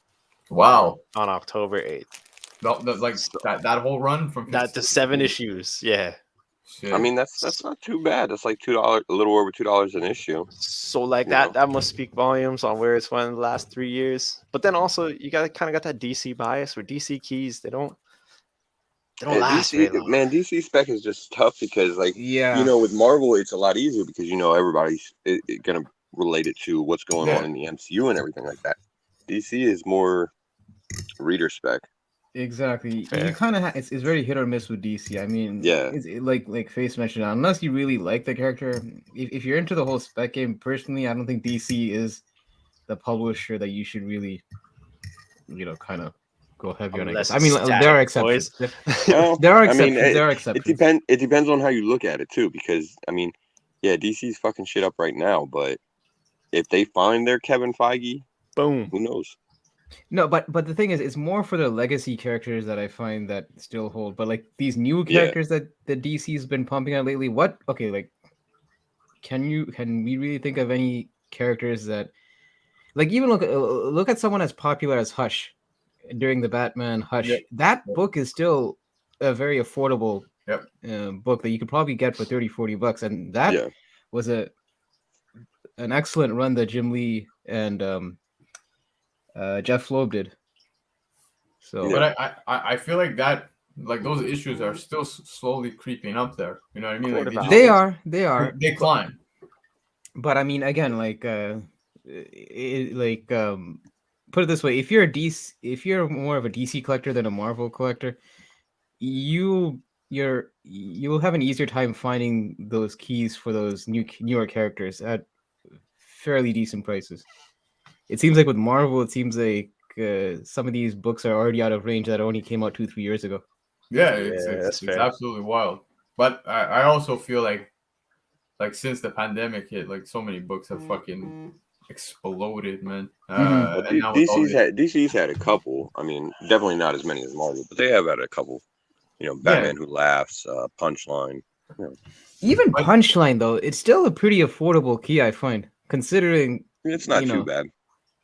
Speaker 2: wow,
Speaker 4: on October 8th.
Speaker 2: like that whole run from
Speaker 4: That to 7 issues. Yeah.
Speaker 2: Shit.
Speaker 3: I mean, that's not too bad. That's like $2, a little over $2 an issue.
Speaker 4: So like
Speaker 3: Yeah.
Speaker 4: that must speak volumes on where it's went in the last 3 years. But then also you got that DC bias where DC keys they don't last very long.
Speaker 3: Man, DC Spec is just tough because, like,
Speaker 5: Yeah.
Speaker 3: you know, with Marvel, it's a lot easier because, you know, everybody's going to relate it to what's going on in the MCU and everything like that. DC is more reader spec.
Speaker 5: Exactly.
Speaker 4: Fair.
Speaker 5: You kind of it's very hit or miss with DC. I mean,
Speaker 3: Yeah.
Speaker 5: like Face mentioned, unless you really like the character, if you're into the whole spec game, personally, I don't think DC is the publisher that you should really, kind of go heavy on. I
Speaker 4: Unless
Speaker 5: guess. I mean,
Speaker 4: it's
Speaker 5: there are
Speaker 4: static,
Speaker 5: exceptions.
Speaker 3: Well,
Speaker 5: There are
Speaker 3: I mean,
Speaker 5: exceptions. There are
Speaker 3: It
Speaker 5: exceptions.
Speaker 3: depends on how you look at it too, because I mean, yeah, DC's fucking shit up right now, but if they find their Kevin Feige,
Speaker 4: Boom.
Speaker 3: who knows?
Speaker 5: No, but the thing is, it's more for the legacy characters that I find that still hold. But like these new
Speaker 3: Yeah.
Speaker 5: characters that the DC's been pumping out lately, what? Okay, like, can we really think of any characters that, like, even look at someone as popular as Hush during the Batman Hush.
Speaker 2: Yep.
Speaker 5: That book is still a very affordable
Speaker 2: Yep.
Speaker 5: book that you could probably get for $30-$40, and that
Speaker 3: Yeah.
Speaker 5: was an excellent run that Jim Lee and Jeff Loeb did. So,
Speaker 2: But I feel like that, like those issues are still slowly creeping up there. You know what I mean? Like
Speaker 5: they are.
Speaker 2: They climb.
Speaker 5: But I mean, again, like, put it this way: if you're more of a DC collector than a Marvel collector, you'll have an easier time finding those keys for those newer characters at fairly decent prices. It seems like with Marvel, it seems like some of these books are already out of range that only came out 2-3 years ago.
Speaker 2: Yeah,
Speaker 4: that's
Speaker 2: it's
Speaker 4: fair.
Speaker 2: absolutely wild. But I also feel like since the pandemic hit, like so many books have fucking exploded, man.
Speaker 3: But
Speaker 2: And now with all
Speaker 3: DC's had a couple. I mean, definitely not as many as Marvel, but they have had a couple. You know, Batman Who Laughs, Punchline. You know.
Speaker 5: Even Punchline, though, it's still a pretty affordable key, I find, considering
Speaker 3: It's not too bad.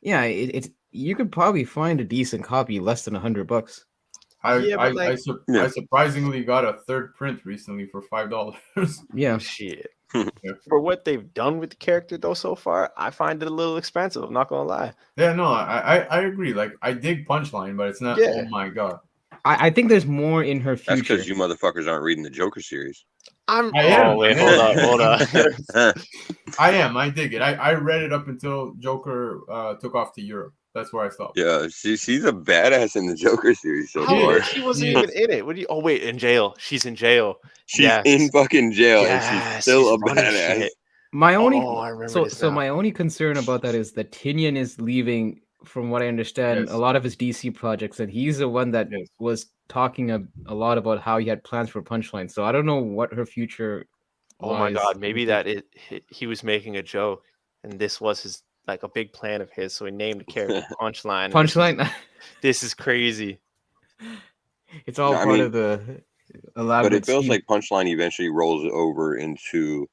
Speaker 5: Yeah, it's you could probably find a decent copy less than $100.
Speaker 2: I surprisingly got a third print recently for $5.
Speaker 5: Yeah.
Speaker 4: Shit. For what they've done with the character though so far, I find it a little expensive. I'm not gonna lie.
Speaker 2: Yeah, no, I agree. Like I dig Punchline, but it's not.
Speaker 4: Yeah.
Speaker 2: Oh my god.
Speaker 5: I think there's more in her future.
Speaker 3: That's because you motherfuckers aren't reading the Joker series.
Speaker 2: I am.
Speaker 4: Oh wait, hold on.
Speaker 2: I am. I dig it. I read it up until Joker took off to Europe. That's where I stopped.
Speaker 3: Yeah, she's a badass in the Joker series so
Speaker 2: She
Speaker 3: far.
Speaker 2: is.
Speaker 4: She wasn't
Speaker 2: She
Speaker 4: even
Speaker 2: is.
Speaker 4: in it. What do you? Oh wait, in jail. She's in jail.
Speaker 3: She's
Speaker 4: Yes.
Speaker 3: in fucking jail and she's
Speaker 4: Yes,
Speaker 3: still
Speaker 4: she's
Speaker 3: a
Speaker 4: running
Speaker 3: badass.
Speaker 4: shit.
Speaker 5: My only
Speaker 4: Oh, I remember this now.
Speaker 5: my only concern about that is that Tinian is leaving. From what I understand,
Speaker 2: Yes.
Speaker 5: a lot of his DC projects, and he's the one that
Speaker 2: Yes.
Speaker 5: was talking a lot about how he had plans for Punchline. So I don't know what her future.
Speaker 4: Oh my
Speaker 5: lies
Speaker 4: god,
Speaker 5: in
Speaker 4: maybe
Speaker 5: the
Speaker 4: that
Speaker 5: future.
Speaker 4: he was making a joke, and this was his like a big plan of his. So he named the character Punchline. and
Speaker 5: Punchline.
Speaker 4: This is crazy.
Speaker 5: It's all
Speaker 3: I
Speaker 5: part
Speaker 3: mean,
Speaker 5: of the
Speaker 3: but
Speaker 5: elaborate
Speaker 3: it feels
Speaker 5: scheme.
Speaker 3: like Punchline eventually rolls over into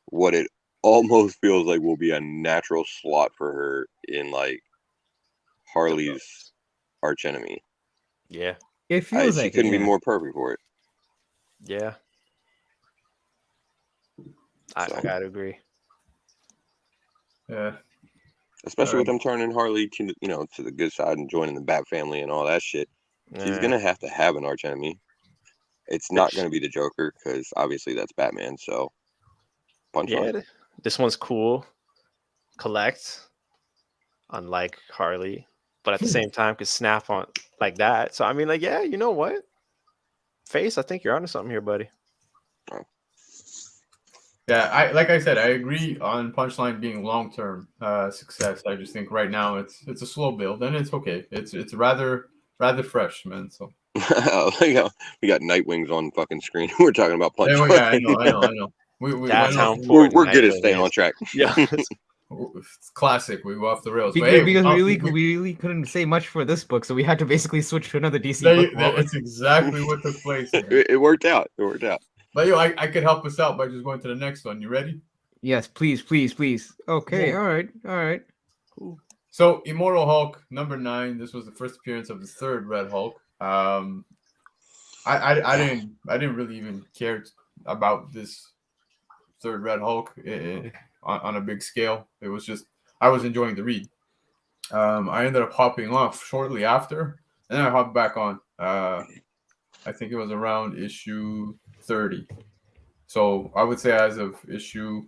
Speaker 3: what it almost feels like will be a natural slot for her in like Harley's archenemy.
Speaker 4: Yeah,
Speaker 5: It feels
Speaker 3: She
Speaker 5: like
Speaker 3: couldn't
Speaker 5: it,
Speaker 3: be
Speaker 5: yeah.
Speaker 3: more perfect for it.
Speaker 4: yeah. I
Speaker 3: So,
Speaker 4: gotta agree.
Speaker 2: Yeah.
Speaker 3: especially with
Speaker 2: Alright.
Speaker 3: them turning Harley to to the good side and joining the Bat family and all that shit. She's
Speaker 4: Yeah.
Speaker 3: gonna have to have an archenemy. It's not gonna be the Joker because obviously that's Batman. So, Punchline.
Speaker 4: Yeah, this one's cool. Collect, unlike Harley, but at the same time could snap on like that. So I mean, like, yeah, you know what? Face, I think you're onto something here, buddy.
Speaker 2: Yeah, like I said, I agree on Punchline being long-term success. I just think right now it's a slow build, and it's okay. It's rather fresh, man. So
Speaker 3: we got Nightwings on fucking screen. We're talking about Punchline.
Speaker 2: yeah, I know. We
Speaker 4: That's
Speaker 2: went
Speaker 4: how
Speaker 2: off.
Speaker 4: important.
Speaker 3: We're good at
Speaker 4: Nightwing
Speaker 3: staying on
Speaker 4: is.
Speaker 3: track.
Speaker 4: Yeah.
Speaker 2: It's classic. We go off the rails. But
Speaker 5: Because,
Speaker 2: hey,
Speaker 5: because we really couldn't say much for this book, so we had to basically switch to another DC book.
Speaker 2: It's exactly what took place. Man.
Speaker 3: It worked out. It worked out.
Speaker 2: But I could help us out by just going to the next one. You ready?
Speaker 5: Yes, please. Okay,
Speaker 2: Yeah.
Speaker 5: all right.
Speaker 2: So Immoral Hulk #9. This was the first appearance of the third Red Hulk. I didn't really even care about this third Red Hulk on a big scale. It was just I was enjoying the read. I ended up hopping off shortly after, and then I hopped back on. I think it was around issue 30. So I would say as of issue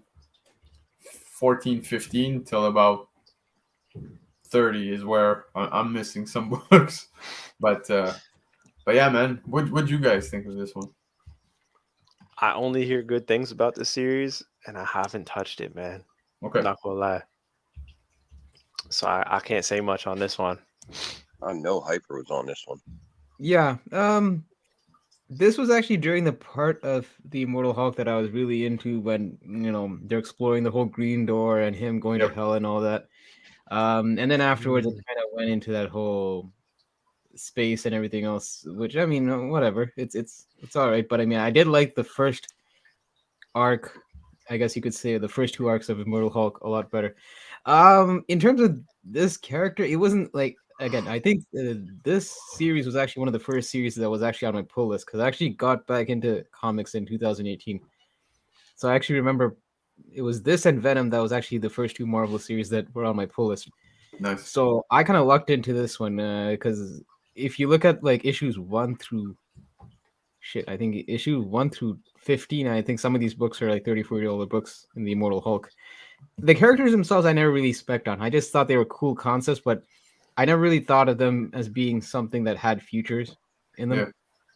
Speaker 2: 14, 15 till about 30 is where I'm missing some books. But yeah, man, what'd you guys think of this one?
Speaker 4: I only hear good things about the series, and I haven't touched it, man.
Speaker 2: Okay.
Speaker 4: Not gonna lie. So I can't say much on this one.
Speaker 3: I know Hyper was on this one.
Speaker 5: Yeah. This was actually during the part of the Immortal Hulk that I was really into when they're exploring the whole Green Door and him going to hell and all that. And then afterwards, it kind of went into that whole space and everything else. Which I mean, whatever. It's all right. But I mean, I did like the first arc. I guess you could say the first two arcs of Immortal Hulk a lot better. In terms of this character, it wasn't like. Again, I think this series was actually one of the first series that was actually on my pull list because I actually got back into comics in 2018. So I actually remember it was this and Venom that was actually the first two Marvel series that were on my pull list.
Speaker 2: Nice.
Speaker 5: So I kind of lucked into this one because if you look at like issues 1 through I think issue 1 through 15, I think some of these books are like $30-$40 books in the Immortal Hulk. The characters themselves I never really spec'd on. I just thought they were cool concepts, but I never really thought of them as being something that had futures in them.
Speaker 2: Yeah.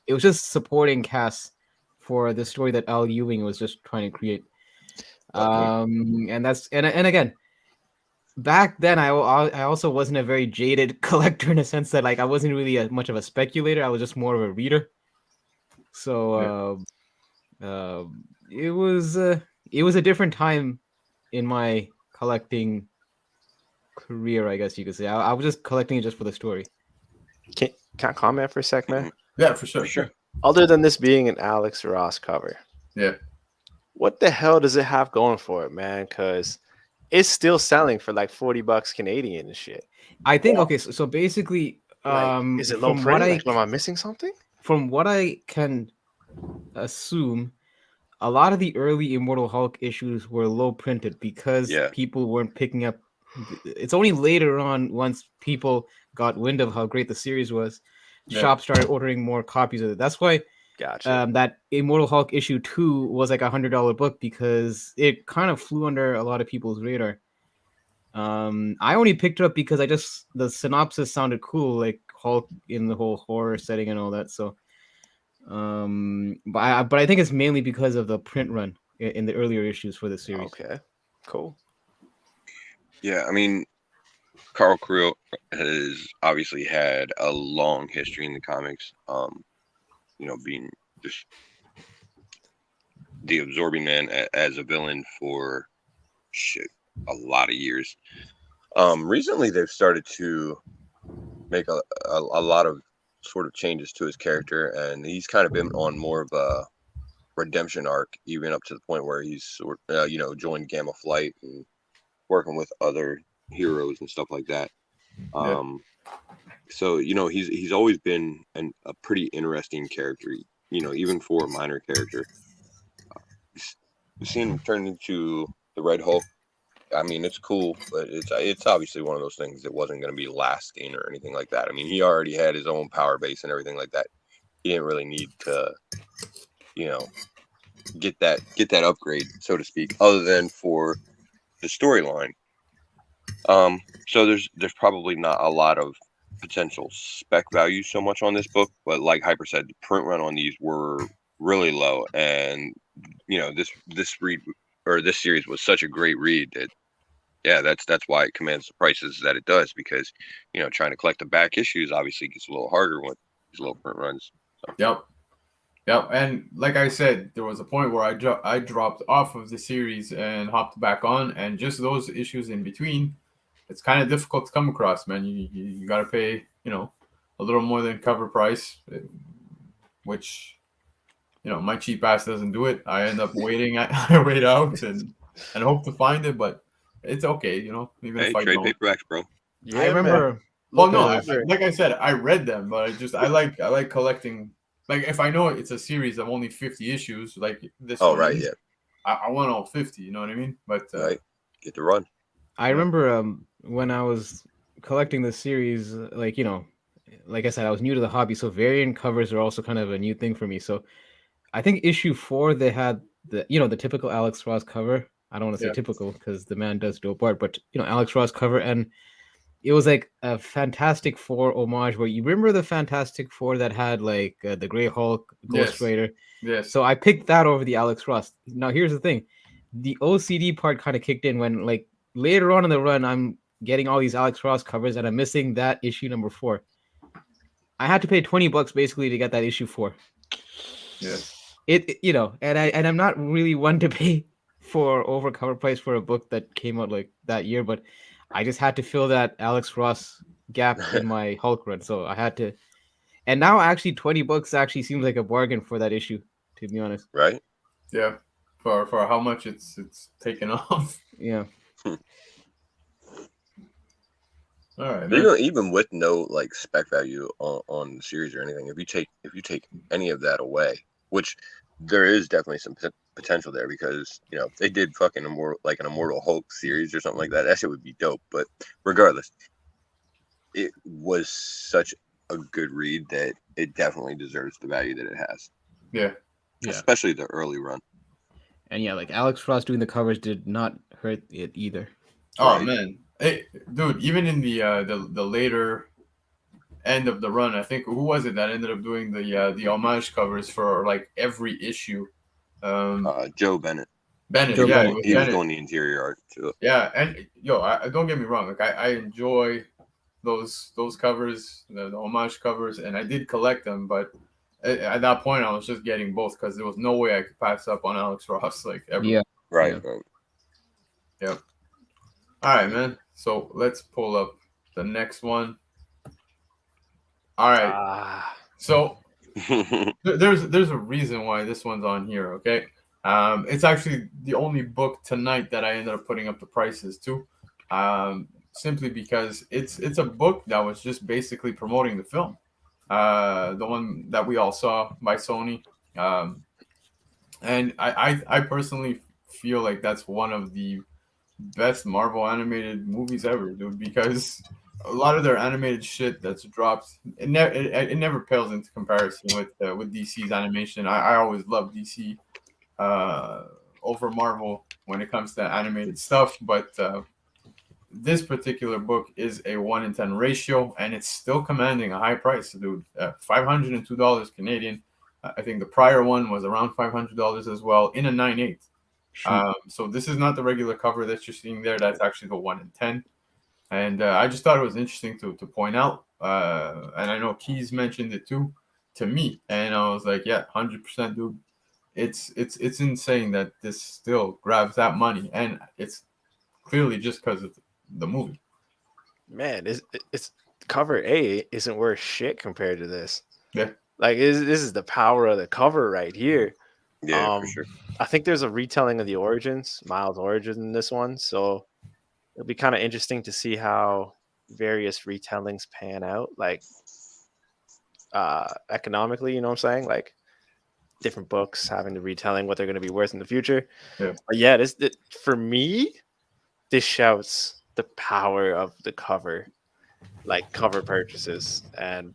Speaker 5: It was just supporting casts for the story that Al Ewing was just trying to create. And that's and again, back then I also wasn't a very jaded collector in a sense that like I wasn't really much of a speculator. I was just more of a reader. So it was a different time in my collecting career, I guess you could say. I was just collecting it just for the story.
Speaker 4: Can I comment for a sec, man?
Speaker 2: Yeah, for sure.
Speaker 4: Other than this being an Alex Ross cover,
Speaker 2: Yeah.
Speaker 4: what the hell does it have going for it, man? Because it's still selling for like $40 Canadian and shit.
Speaker 5: I think okay, so basically,
Speaker 4: Like, is it low
Speaker 5: from
Speaker 4: print?
Speaker 5: what
Speaker 4: Like, am I missing something?
Speaker 5: From what I can assume, a lot of the early Immortal Hulk issues were low printed because people weren't picking up. It's only later on, once people got wind of how great the series was, shops started ordering more copies of it. That's why that Immortal Hulk issue 2 was like $100 book because it kind of flew under a lot of people's radar. I only picked it up because the synopsis sounded cool, like Hulk in the whole horror setting and all that. So, but I think it's mainly because of the print run in the earlier issues for the series.
Speaker 4: Okay, cool.
Speaker 3: Yeah, I mean, Carl Creel has obviously had a long history in the comics. Being just the Absorbing Man as a villain for a lot of years. Recently they've started to make a lot of sort of changes to his character, and he's kind of been on more of a redemption arc, even up to the point where he's joined Gamma Flight and working with other heroes and stuff like that.
Speaker 2: Yeah.
Speaker 3: So he's always been a pretty interesting character, even for a minor character. Seeing him turn into the Red Hulk, I mean, it's cool, but it's obviously one of those things that wasn't going to be lasting or anything like that. I mean, he already had his own power base and everything like that. He didn't really need to, get that upgrade, so to speak, other than for the storyline. So there's probably not a lot of potential spec value so much on this book, but like Hyper said, the print run on these were really low, and this read or this series was such a great read that that's why it commands the prices that it does, because trying to collect the back issues obviously gets a little harder with these low print runs. So.
Speaker 2: Yep, and like I said, there was a point where I dropped off of the series and hopped back on, and just those issues in between, it's kind of difficult to come across, man. You got to pay, a little more than cover price, which, my cheap ass doesn't do it. I end up waiting. I wait out and hope to find it, but it's okay, even if I
Speaker 3: trade
Speaker 2: don't.
Speaker 3: paperbacks, bro.
Speaker 4: Yeah,
Speaker 5: I remember.
Speaker 2: Well, no,
Speaker 5: looking-
Speaker 2: like I said, I read them, but I like collecting. Like, if I know it's a series of only 50 issues, like this
Speaker 3: Oh,
Speaker 2: one
Speaker 3: right,
Speaker 2: is,
Speaker 3: yeah.
Speaker 2: I want all 50. You know what I mean? But
Speaker 3: Right, get the run.
Speaker 5: I remember when I was collecting the series, like I said, I was new to the hobby, so variant covers are also kind of a new thing for me. So I think issue 4 they had the typical Alex Ross cover. I don't want to say
Speaker 2: Yeah.
Speaker 5: typical because the man does dope art, but Alex Ross cover, and it was like a Fantastic Four homage. Where you remember the Fantastic Four that had like the Gray Hulk, Ghost
Speaker 2: Yes.
Speaker 5: Rider.
Speaker 2: yes,
Speaker 5: So I picked that over the Alex Ross. Now here's the thing, the OCD part kind of kicked in when like later on in the run I'm getting all these Alex Ross covers and I'm missing that issue number 4. I had to pay $20 basically to get that issue 4.
Speaker 2: yeah,
Speaker 5: And I'm not really one to pay for over cover price for a book that came out like that year, but I just had to fill that Alex Ross gap in my Hulk run, so I had to. And now actually $20 actually seems like a bargain for that issue, to be honest.
Speaker 3: Right?
Speaker 2: yeah. For how much it's taken off.
Speaker 5: Yeah.
Speaker 2: All right, man.
Speaker 3: Even with no like spec value on the series or anything, if you take any of that away, which there is definitely some potential there, because they did fucking an Immortal Hulk series or something like that. That shit would be dope. But regardless, it was such a good read that it definitely deserves the value that it has.
Speaker 2: Yeah.
Speaker 3: Especially the early run.
Speaker 5: And yeah, like Alex Ross doing the covers did not hurt it either.
Speaker 2: Oh
Speaker 3: Right.
Speaker 2: man, hey, dude. Even in the later end of the run, I think, who was it that ended up doing the homage covers for like every issue?
Speaker 3: Joe Bennett.
Speaker 2: Bennett,
Speaker 5: Joe
Speaker 2: yeah,
Speaker 5: Bennett,
Speaker 2: it was
Speaker 3: He was
Speaker 2: Bennett.
Speaker 3: doing the interior art too.
Speaker 2: Yeah, and I don't get me wrong. Like I enjoy those covers, the homage covers, and I did collect them. But at that point, I was just getting both because there was no way I could pass up on Alex Ross like ever.
Speaker 5: Yeah.
Speaker 3: Right.
Speaker 5: Yeah.
Speaker 3: Right.
Speaker 2: Yep. All right, man. So let's pull up the next one. All right. So there's a reason why this one's on here. Okay. It's actually the only book tonight that I ended up putting up the prices to, simply because it's a book that was just basically promoting the film, the one that we all saw by Sony, and I personally feel like that's one of the best Marvel animated movies ever, dude, because a lot of their animated shit that's dropped, it never pales into comparison with DC's animation. I always love DC over Marvel when it comes to animated stuff, but this particular book is a 1-in-10 ratio, and it's still commanding a high price, dude. $502 Canadian. I think the prior one was around $500 as well in a 9/8. So this is not the regular cover that you're seeing there. That's actually the 1-in-10. And I just thought it was interesting to point out. And I know Keys mentioned it too to me. And I was like, yeah, 100%, dude. It's insane that this still grabs that money. And it's clearly just because of the movie.
Speaker 4: Man, it's cover A isn't worth shit compared to this.
Speaker 2: Yeah.
Speaker 4: Like this is the power of the cover right here.
Speaker 3: Yeah, for sure.
Speaker 4: I think there's a retelling of the origins, Miles' origin in this one. So it'll be kind of interesting to see how various retellings pan out, like economically, you know what I'm saying? Like different books having the retelling what they're going to be worth in the future.
Speaker 2: Yeah.
Speaker 4: But yeah, for me, this shouts the power of the cover, like cover purchases. And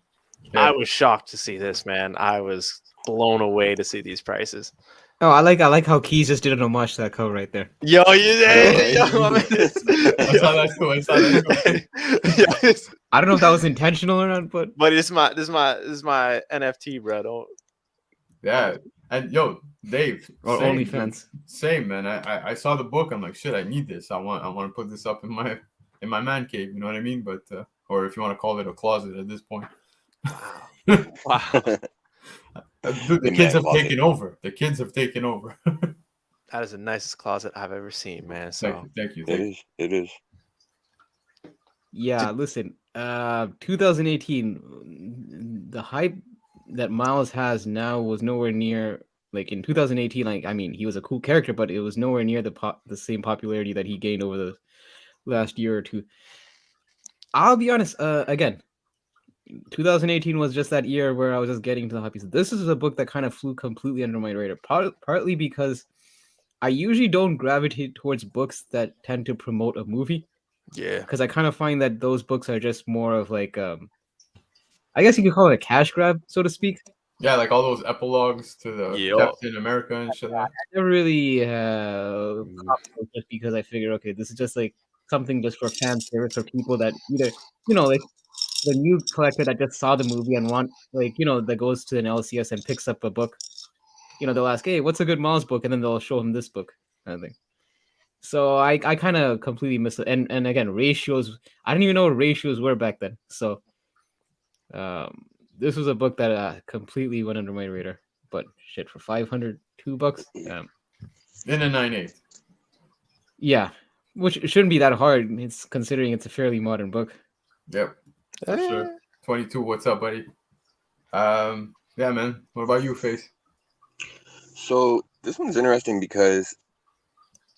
Speaker 4: I was shocked to see this, man. I was blown away to see these prices.
Speaker 5: Oh, I like how Keys just did an homage to that cover right there.
Speaker 4: Yo, you
Speaker 3: Hey,
Speaker 4: yo,
Speaker 3: yo.
Speaker 4: I
Speaker 2: saw that too. I saw that
Speaker 4: too.
Speaker 5: I don't know if that was intentional or not, but
Speaker 4: But this is my NFT, bro. Don't.
Speaker 2: Yeah. And yo, Dave.
Speaker 5: or
Speaker 2: same,
Speaker 5: OnlyFans.
Speaker 2: dude. Same, man. I saw the book. I'm like, shit, I need this. I want to put this up in my man cave. You know what I mean? But or if you want to call it a closet at this point.
Speaker 4: Wow.
Speaker 2: Dude, the kids have taken over. The kids have taken over.
Speaker 4: That is the nicest closet I've ever seen, man. So
Speaker 2: Thank you.
Speaker 3: It is.
Speaker 5: Yeah, listen. 2018, the hype that Miles has now was nowhere near like in 2018. Like, I mean, he was a cool character, but it was nowhere near the same popularity that he gained over the last year or two. I'll be honest. Again, 2018 was just that year where I was just getting to the hobbies. This is a book that kind of flew completely under my radar, partly because I usually don't gravitate towards books that tend to promote a movie.
Speaker 4: yeah,
Speaker 5: Because I kind of find that those books are just more of like, I guess you could call it a cash grab, so to speak.
Speaker 2: Yeah, like all those epilogues to the
Speaker 4: Yup.
Speaker 2: Captain America and shit.
Speaker 5: I never really copped those just because I figured, okay, this is just like something just for fan service or people that either, like the new collector that just saw the movie and want, like, that goes to an LCS and picks up a book. They'll ask, hey, what's a good Miles book? And then they'll show him this book, kind of thing. So I kind of completely missed it. And again, ratios, I didn't even know what ratios were back then. So this was a book that completely went under my radar. But shit, for $502,
Speaker 2: in a 9/8.
Speaker 5: yeah, which shouldn't be that hard. It's considering it's a fairly modern book.
Speaker 2: Yep, for sure. 22. What's up, buddy? Yeah, man. What about you, Face?
Speaker 3: So this one's interesting because,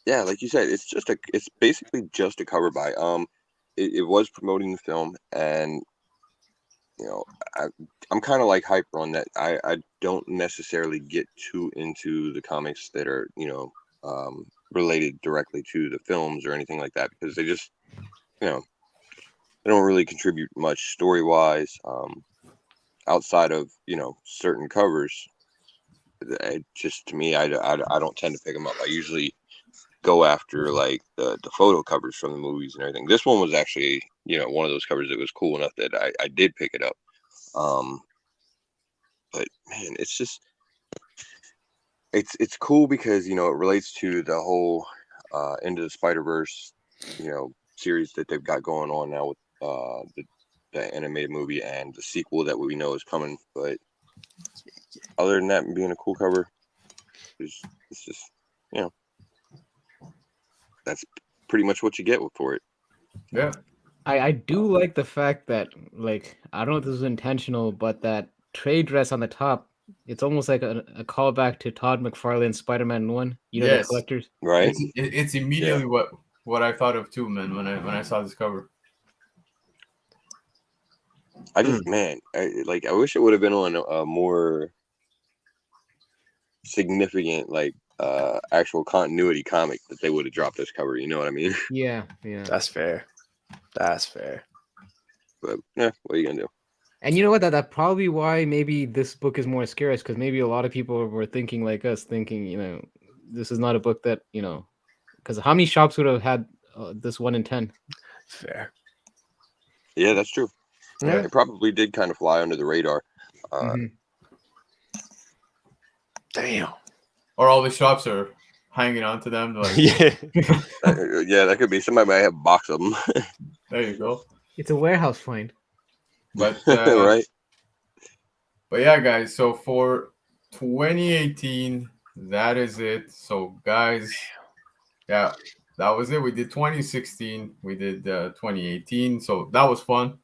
Speaker 3: yeah, like you said, it's basically just a cover by. It was promoting the film, and I'm kind of like Hyper on that. I don't necessarily get too into the comics that are related directly to the films or anything like that, because they just they don't really contribute much story wise outside of certain covers. It just, to me, I don't tend to pick them up. I usually go after like the photo covers from the movies and everything. This one was actually one of those covers that was cool enough that I did pick it up. But man, it's just it's cool because it relates to the whole Into the Spider-Verse series that they've got going on now with the animated movie and the sequel that we know is coming. But other than that, being a cool cover, it's just that's pretty much what you get for it.
Speaker 2: Yeah.
Speaker 5: I do like the fact that, like, I don't know if this was intentional, but that trade dress on the top, it's almost like a callback to Todd McFarlane's Spider-Man 1, the collectors.
Speaker 3: Right.
Speaker 2: It's immediately what I thought of too, man, when I saw this cover.
Speaker 3: I just, man, I wish it would have been on a more significant, like, actual continuity comic that they would have dropped this cover. You know what I mean?
Speaker 5: Yeah.
Speaker 4: That's fair.
Speaker 3: But yeah, what are you gonna do?
Speaker 5: And you know what? That's probably why maybe this book is more scarce, because maybe a lot of people were thinking like us, thinking, this is not a book that, because how many shops would have had this 1 in 10?
Speaker 4: Fair.
Speaker 3: Yeah, that's true.
Speaker 4: Yeah.
Speaker 3: It probably did kind of fly under the radar.
Speaker 5: Mhm.
Speaker 4: Damn.
Speaker 2: Or all the shops are hanging on to them. Like,
Speaker 4: Yeah.
Speaker 3: Yeah, that could be. Somebody might have a box of them.
Speaker 2: there you go.
Speaker 5: It's a warehouse find.
Speaker 2: But
Speaker 3: Right?
Speaker 2: But yeah, guys. So for 2018, that is it. So guys, yeah, that was it. We did 2016. We did 2018. So that was fun.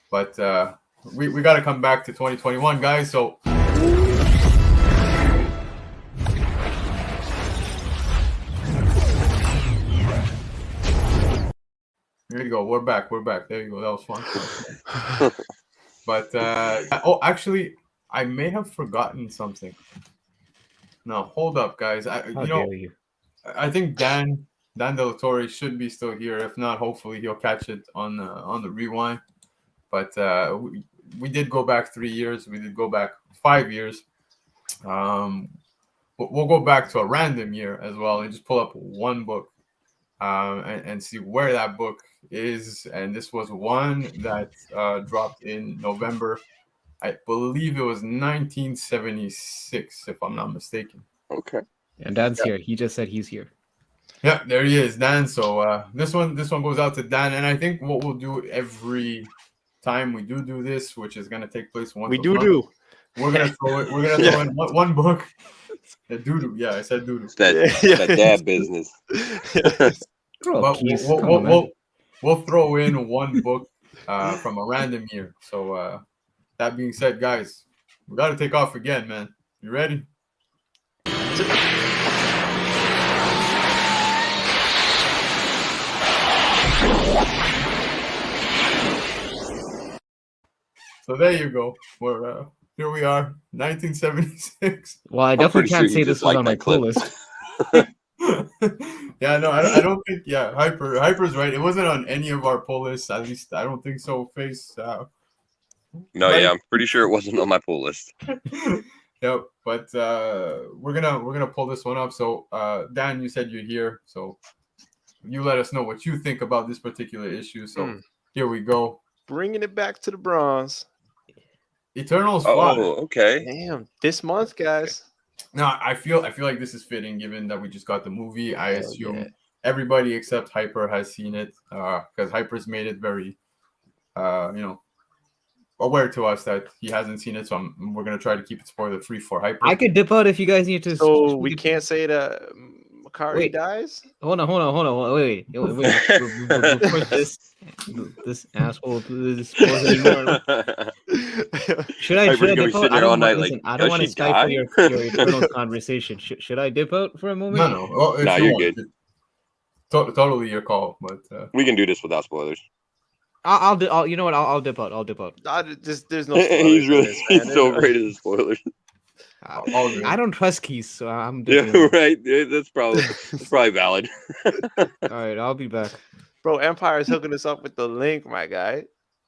Speaker 2: But we got to come back to 2021, guys. So. There you go. We're back. There you go. That was fun. But oh, actually, I may have forgotten something. No, hold up, guys.
Speaker 5: How dare you?
Speaker 2: I think Dan Del Torre should be still here. If not, hopefully he'll catch it on the rewind. But we did go back 3 years. We did go back 5 years. We'll go back to a random year as well and just pull up one book and see where that book is. And this was one that dropped in November. I believe it was 1976, if I'm not mistaken.
Speaker 3: Okay.
Speaker 5: And Dan's here. He just said he's here.
Speaker 2: Yeah, there he is, Dan. So this one goes out to Dan. And I think what we'll do every time we do this, which is gonna take place once.
Speaker 4: We do.
Speaker 2: We're gonna throw it. We're gonna throw in one book. The doo-doo. Yeah, I said doo-doo.
Speaker 3: It's that dad business.
Speaker 2: But we'll throw in one book from a random year. So that being said, guys, we got to take off again, man. You ready? So there you go. We're here we are, 1976.
Speaker 5: Well, I definitely
Speaker 3: pretty
Speaker 5: can't
Speaker 3: sure
Speaker 5: say
Speaker 3: you
Speaker 5: this
Speaker 3: just
Speaker 5: was
Speaker 3: like
Speaker 5: on my
Speaker 3: that clip.
Speaker 5: pull list.
Speaker 2: Yeah, no, I don't think. Yeah, Hyper's right. It wasn't on any of our pull lists. At least I don't think so. Face.
Speaker 3: No,
Speaker 2: Right.
Speaker 3: yeah, I'm pretty sure it wasn't on my pull list.
Speaker 2: Yep, but we're gonna pull this one up. So Dan, you said you're here, so you let us know what you think about this particular issue. So here we go.
Speaker 4: Bringing it back to the bronze.
Speaker 2: Eternals 5.
Speaker 3: Oh, okay.
Speaker 4: Damn, this month, guys.
Speaker 2: Now I feel like this is fitting given that we just got the movie. I
Speaker 5: Hell
Speaker 2: assume
Speaker 5: yeah.
Speaker 2: everybody except Hyper has seen it because Hyper's made it very aware to us that he hasn't seen it. So we're gonna try to keep it spoiler free for Hyper.
Speaker 5: I could dip out if you guys need to.
Speaker 4: So we can't say that Makari
Speaker 5: Wait.
Speaker 4: dies?
Speaker 5: Hold on. Wait. Before this asshole spoils anymore. Should I
Speaker 3: Hyper's gonna be
Speaker 5: dip out?
Speaker 3: sitting there all night like,
Speaker 5: I don't
Speaker 3: does
Speaker 5: want to
Speaker 3: she
Speaker 5: stifle
Speaker 3: die?
Speaker 5: your Eternals conversation. Should I dip out for a moment?
Speaker 2: No. Well, if
Speaker 3: Nah,
Speaker 2: you
Speaker 3: you're
Speaker 2: want.
Speaker 3: good.
Speaker 2: Totally your call, but
Speaker 3: We can do this without spoilers.
Speaker 5: I'll you know what? I'll dip out.
Speaker 4: There's no
Speaker 3: He's
Speaker 4: spoilers in
Speaker 3: really
Speaker 4: this, man.
Speaker 3: he's so afraid of the spoilers.
Speaker 2: all good.
Speaker 5: I don't trust Keys, so I'm
Speaker 3: Yeah,
Speaker 5: dipping out.
Speaker 3: right. Yeah, that's probably valid.
Speaker 5: All right, I'll be back.
Speaker 4: Bro, Empire is hooking us up with the link, my guy.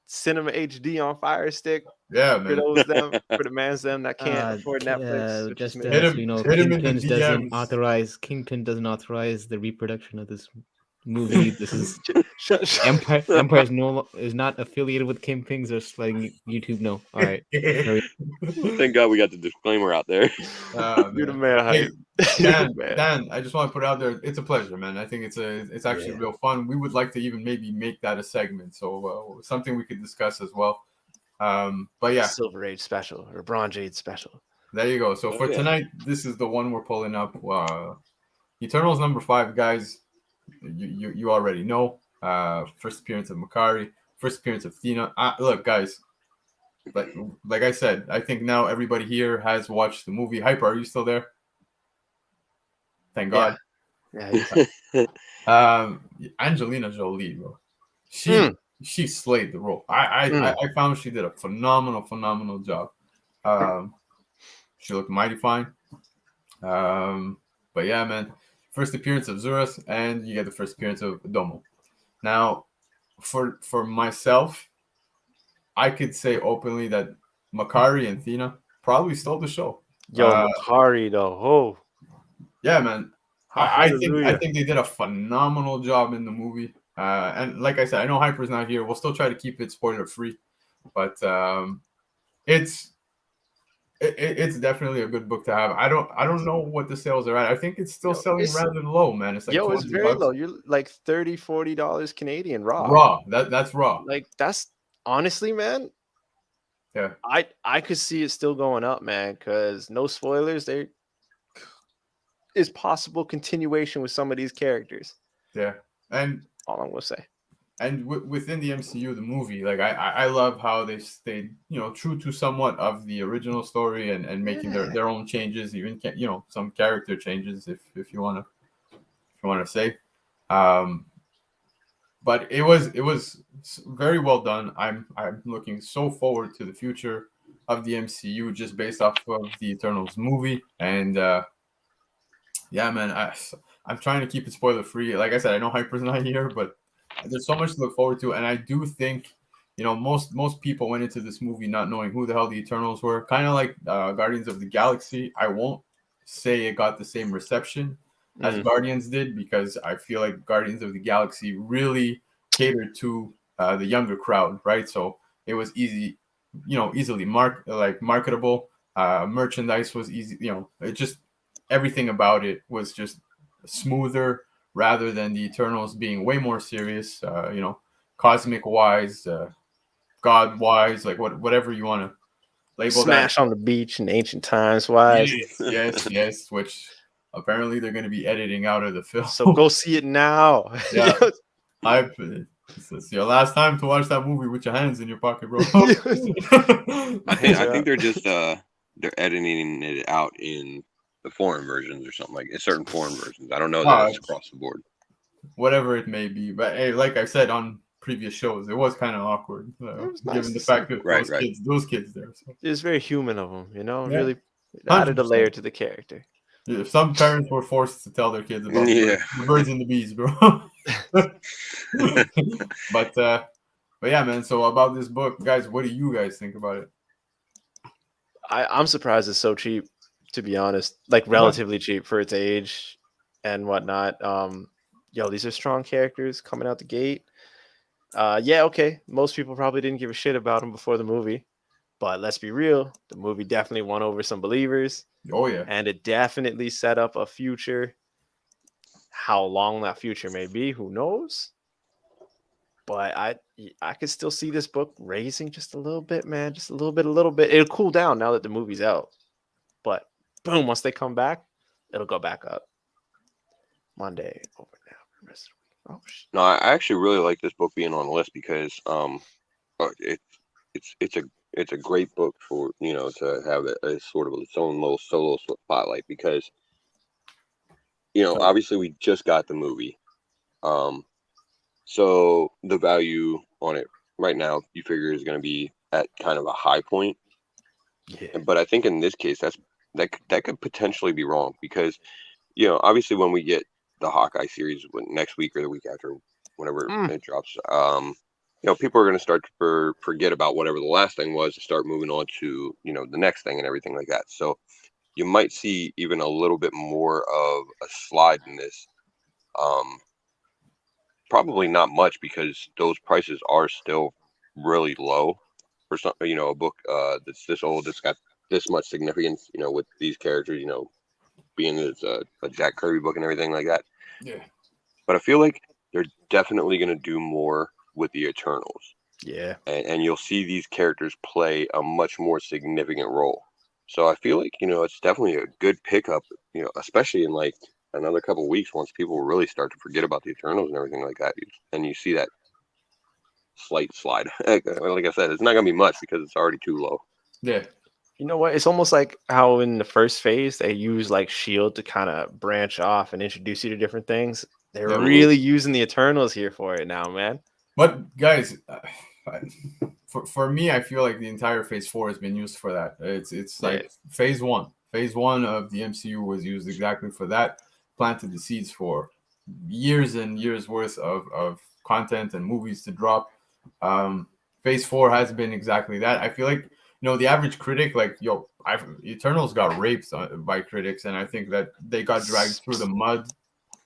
Speaker 4: Cinema HD on Fire Stick
Speaker 2: Yeah,
Speaker 4: for
Speaker 2: man.
Speaker 4: those for the mans them that can't afford Netflix. which
Speaker 5: Just
Speaker 4: is
Speaker 5: so
Speaker 2: Hit him-
Speaker 5: you know,
Speaker 2: hit him in the
Speaker 5: Kingpin doesn't authorize the reproduction of this movie. This is
Speaker 4: Shut-
Speaker 5: Empire is not affiliated with Kingpins, just letting YouTube know. All right.
Speaker 3: Thank God we got the disclaimer out there.
Speaker 4: You're the man,
Speaker 2: Hey,
Speaker 4: hype.
Speaker 2: Dan,
Speaker 4: Man.
Speaker 2: Dan, I just want to put it out there. It's a pleasure, man. I think it's actually
Speaker 5: Yeah.
Speaker 2: real fun. We would like to even maybe make that a segment, so something we could discuss as well. But yeah,
Speaker 4: Silver Age special or Bronze Age special.
Speaker 2: there you go. So
Speaker 3: Oh,
Speaker 2: for
Speaker 3: yeah.
Speaker 2: tonight, this is the one we're pulling up. Eternals number 5, guys. You already know. First appearance of Makari. First appearance of Thena. Look, guys. Like I said, I think now everybody here has watched the movie. Hyper, are you still there? Thank God.
Speaker 4: Yeah,
Speaker 2: Angelina Jolie, bro. She slayed the role. I found she did a phenomenal job. She looked mighty fine. But yeah, man. First appearance of Zurus, and you get the first appearance of Domo. Now, for myself, I could say openly that Makari and Thena probably stole the show.
Speaker 4: Yo, Makari though. Oh,
Speaker 2: Yeah, man. I
Speaker 4: hallelujah.
Speaker 2: think they did a phenomenal job in the movie. And like I said, I know Hyper's not here. We'll still try to keep it spoiler free, but it's it's definitely a good book to have. I don't know what the sales are at. I think it's still selling
Speaker 4: it's
Speaker 2: rather low, man. It's like
Speaker 4: it's
Speaker 2: 200
Speaker 4: very
Speaker 2: bucks
Speaker 4: low. You're like $30-$40 Canadian raw.
Speaker 2: raw. That's raw.
Speaker 4: Like that's honestly, man.
Speaker 2: Yeah,
Speaker 4: I could see it still going up, man. Because no spoilers, there is possible continuation with some of these characters.
Speaker 2: yeah. And
Speaker 4: All I'm gonna say.
Speaker 2: within the MCU, the movie, like I love how they stayed, true to somewhat of the original story and making their own changes, even some character changes if you want to say. Um, but it was very well done. I'm looking so forward to the future of the MCU just based off of the Eternals movie. And yeah, man, I'm trying to keep it spoiler free. Like I said, I know Hyper's not here, but there's so much to look forward to. And I do think, most people went into this movie not knowing who the hell the Eternals were. Kind of like Guardians of the Galaxy. I won't say it got the same reception as Guardians did, because I feel like Guardians of the Galaxy really catered to the younger crowd, right? So it was easily marketable. Merchandise was easy. It just everything about it was just smoother rather than the Eternals being way more serious. Cosmic wise, God wise, like whatever you want to label
Speaker 4: Smash on the beach in ancient times wise.
Speaker 2: Yes. Which apparently they're going to be editing out of the film.
Speaker 4: So go see it now.
Speaker 2: Yeah. It's your last time to watch that movie with your hands in your pocket, bro.
Speaker 3: I think they're just they're editing it out in the foreign versions or something like certain foreign versions. I don't know that it's across the board.
Speaker 2: Whatever it may be, but hey, like I said on previous shows, it was kind of awkward, given the fact that those kids there. So.
Speaker 4: It's very human of them,
Speaker 2: Yeah.
Speaker 4: Really added a
Speaker 2: 100%.
Speaker 4: layer to the character.
Speaker 2: Yeah, some parents were forced to tell their kids about the birds and the bees, bro. But yeah, man. So about this book, guys, what do you guys think about it?
Speaker 4: I'm surprised it's so cheap, to be honest. Like relatively cheap for its age and whatnot. These are strong characters coming out the gate. Okay. Most people probably didn't give a shit about them before the movie, but let's be real, the movie definitely won over some believers.
Speaker 2: Oh yeah,
Speaker 4: and it definitely set up a future. How long that future may be, who knows? But I could still see this book raising just a little bit, man. Just a little bit. It'll cool down now that the movie's out. But boom, once they come back, it'll go back up. Monday over now. Rest of the week. Oh shit.
Speaker 3: No, I actually really like this book being on the list because it's a great book for to have a sort of its own little solo spotlight, because obviously we just got the movie, so the value on it right now you figure is going to be at kind of a high point.
Speaker 4: Yeah.
Speaker 3: But I think in this case that could potentially be wrong, because obviously when we get the Hawkeye series next week or the week after, whenever it drops, people are going to start to forget about whatever the last thing was to start moving on to the next thing and everything like that. So you might see even a little bit more of a slide in this. Probably not much, because those prices are still really low for some, a book that's this old, that's got this much significance, with these characters, being it's a Jack Kirby book and everything like that.
Speaker 2: Yeah.
Speaker 3: But I feel like they're definitely going to do more with the Eternals.
Speaker 4: Yeah.
Speaker 3: And you'll see these characters play a much more significant role. So I feel like, it's definitely a good pickup, especially in like another couple of weeks, once people really start to forget about the Eternals and everything like that. And you see that slight slide. Like I said, it's not going to be much because it's already too low.
Speaker 2: Yeah.
Speaker 4: You know what? It's almost like how in the first phase they use like S.H.I.E.L.D. to kind of branch off and introduce you to different things. They're really using the Eternals here for it now, man.
Speaker 2: But guys, for me, I feel like the entire Phase 4 has been used for that. It's like Phase 1. Phase 1 of the MCU was used exactly for that. Planted the seeds for years and years worth of content and movies to drop. Phase 4 has been exactly that. I feel like the average critic, like Eternals got raped by critics, and I think that they got dragged through the mud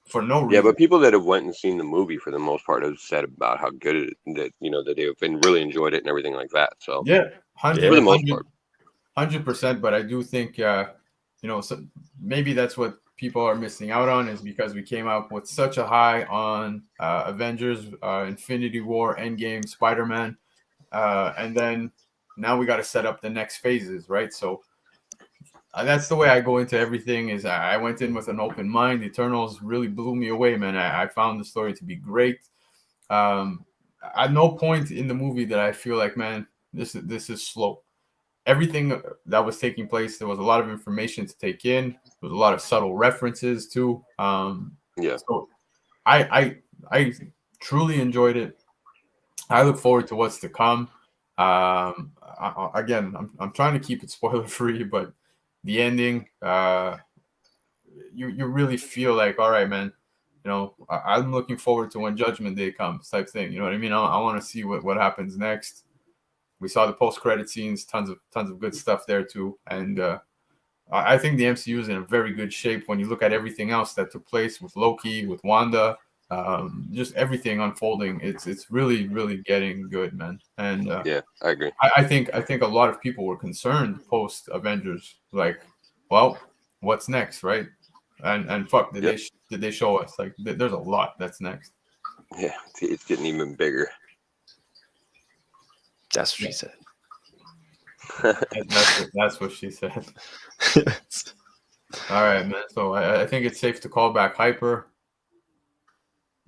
Speaker 2: for no reason.
Speaker 3: Yeah, but people that have went and seen the movie for the most part have said about how good that they've been really enjoyed it and everything like that. So
Speaker 2: Yeah,
Speaker 3: for the most part.
Speaker 2: 100%. But I do think, so maybe that's what people are missing out on, is because we came out with such a high on Avengers, Infinity War, Endgame, Spider-Man, and then now we got to set up the next phases, right? So that's the way I go into everything. Is I went in with an open mind. Eternals really blew me away, man. I found the story to be great. At no point in the movie that I feel like, man, this is slow. Everything that was taking place, there was a lot of information to take in. There was a lot of subtle references too. So I truly enjoyed it. I look forward to what's to come. Again, I'm trying to keep it spoiler free, but the ending, you really feel like, all right, man, I'm looking forward to when Judgment Day comes, type thing. You know what I mean? I want to see what happens next. We saw the post-credit scenes, tons of good stuff there too, and I think the MCU is in a very good shape when you look at everything else that took place with Loki, with Wanda, just everything unfolding. It's really, really getting good, man. And
Speaker 3: yeah, I agree.
Speaker 2: I think a lot of people were concerned post Avengers, like, well, what's next, right? And fuck, did they show us? Like, there's a lot that's next.
Speaker 3: Yeah, it's getting even bigger.
Speaker 4: That's what she said.
Speaker 2: That's what she said. All right, man. So I think it's safe to call back Hyper.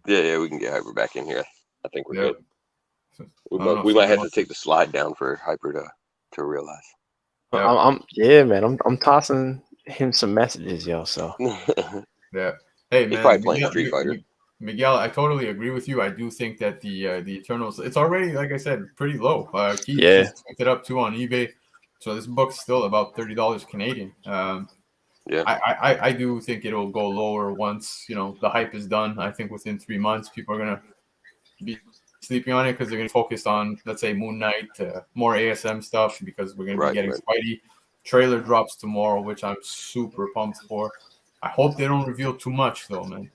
Speaker 3: Yeah, we can get Hyper back in here. I think we're good.
Speaker 2: So,
Speaker 3: we might have to take the slide down for Hyper to realize.
Speaker 4: I'm tossing him some messages, yo. So
Speaker 2: yeah. Hey, man.
Speaker 3: He's probably playing Street Fighter.
Speaker 2: Miguel, I totally agree with you. I do think that the Eternals, it's already, like I said, pretty low. Keith just picked it up too on eBay, so this book's still about $30 Canadian.
Speaker 3: Yeah,
Speaker 2: I do think it'll go lower once the hype is done. I think within 3 months, people are gonna be sleeping on it because they're gonna focus on, let's say, Moon Knight, more ASM stuff, because we're gonna be getting Spidey. Trailer drops tomorrow, which I'm super pumped for. I hope they don't reveal too much though, man.